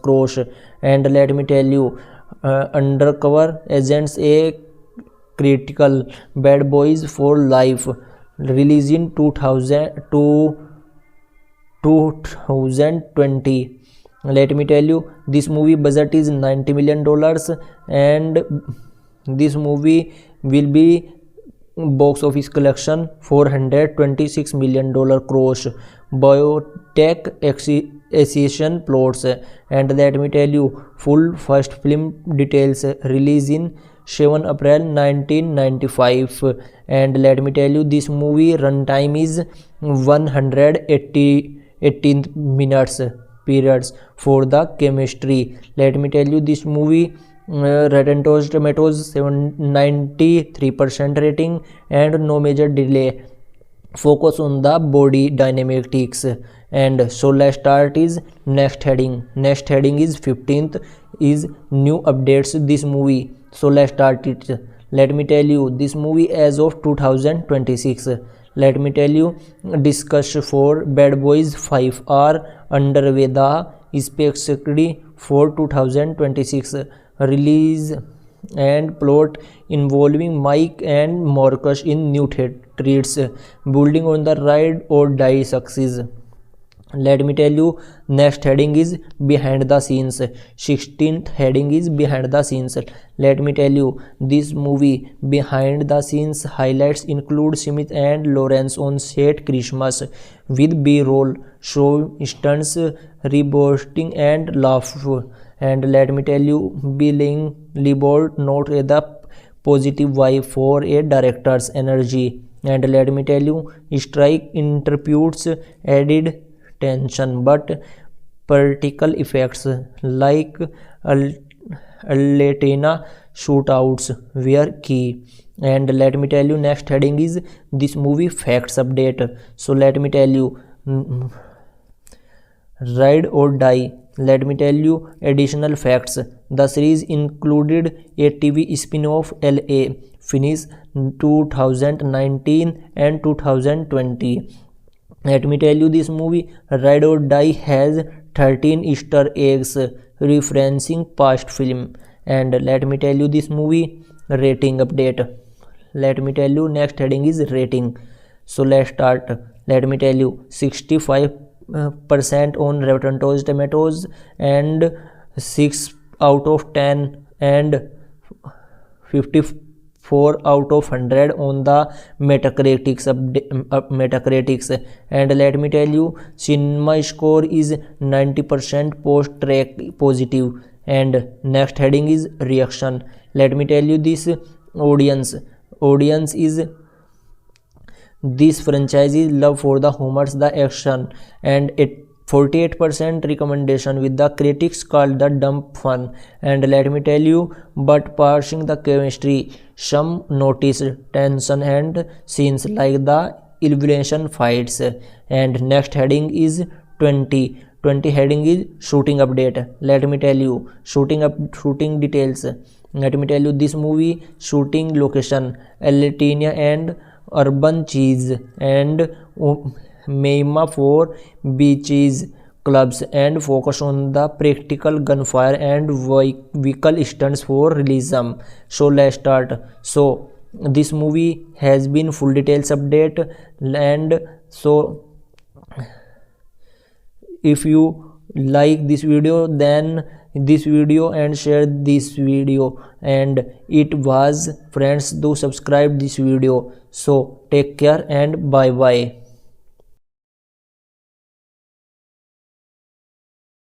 gross. And let me tell you undercover agents a critical Bad Boys for Life released in 2020. Let me tell you this movie budget is $90 million, and this movie will be box office collection $426 million gross. Biotech Association plots. And let me tell you full first film details released in 7 April 1995. And let me tell you this movie runtime is 118 minutes periods for the chemistry. Let me tell you this movie Rotten Tomatoes 93% rating and no major delay, focus on the body dynamics. And so let's start is next heading. Next heading is 15th is new updates this movie. So let's start it. Let me tell you this movie as of 2026. Let me tell you discuss for Bad Boys 5 are underway. The specifically for 2026 release and plot involving Mike and Marcus in new treats, building on the ride or die success. Let me tell you next heading is behind the scenes. 16th heading is behind the scenes. Let me tell you this movie behind the scenes highlights include Smith and Lawrence on set Christmas with B-roll, show stunts, reboosting and laugh. And let me tell you Billing Liebold note the positive vibe for a director's energy. And let me tell you strike interprets added tension, but practical effects like Latina shootouts were key. And let me tell you next heading is this movie facts update. So let me tell you ride or die. Let me tell you additional facts. The series included a TV spin-off LA Finish 2019 and 2020. Let me tell you this movie Ride or Die has 13 Easter eggs referencing past film. And let me tell you this movie rating update. Let me tell you next heading is rating. So let's start. Let me tell you 65% on Rotten Tomatoes and 6 out of 10 and 54 out of 100 on the Metacritics. And let me tell you cinema score is 90% post track positive. And next heading is reaction. Let me tell you this audience is this franchise's love for the humors, the action, and it 48% recommendation with the critics called the dumb fun. And let me tell you but parsing the chemistry, some notice tension and scenes like the elimination fights. And next heading is 20 heading is shooting update. Let me tell you shooting details. Let me tell you this movie shooting location Elatina and Urban Cheese and Meima for beaches clubs and focus on the practical gunfire and vehicle stunts for realism. So let's start. So this movie has been full details update. And so if you like this video then this video and share this video, and it was friends, do subscribe this video. So take care and bye bye.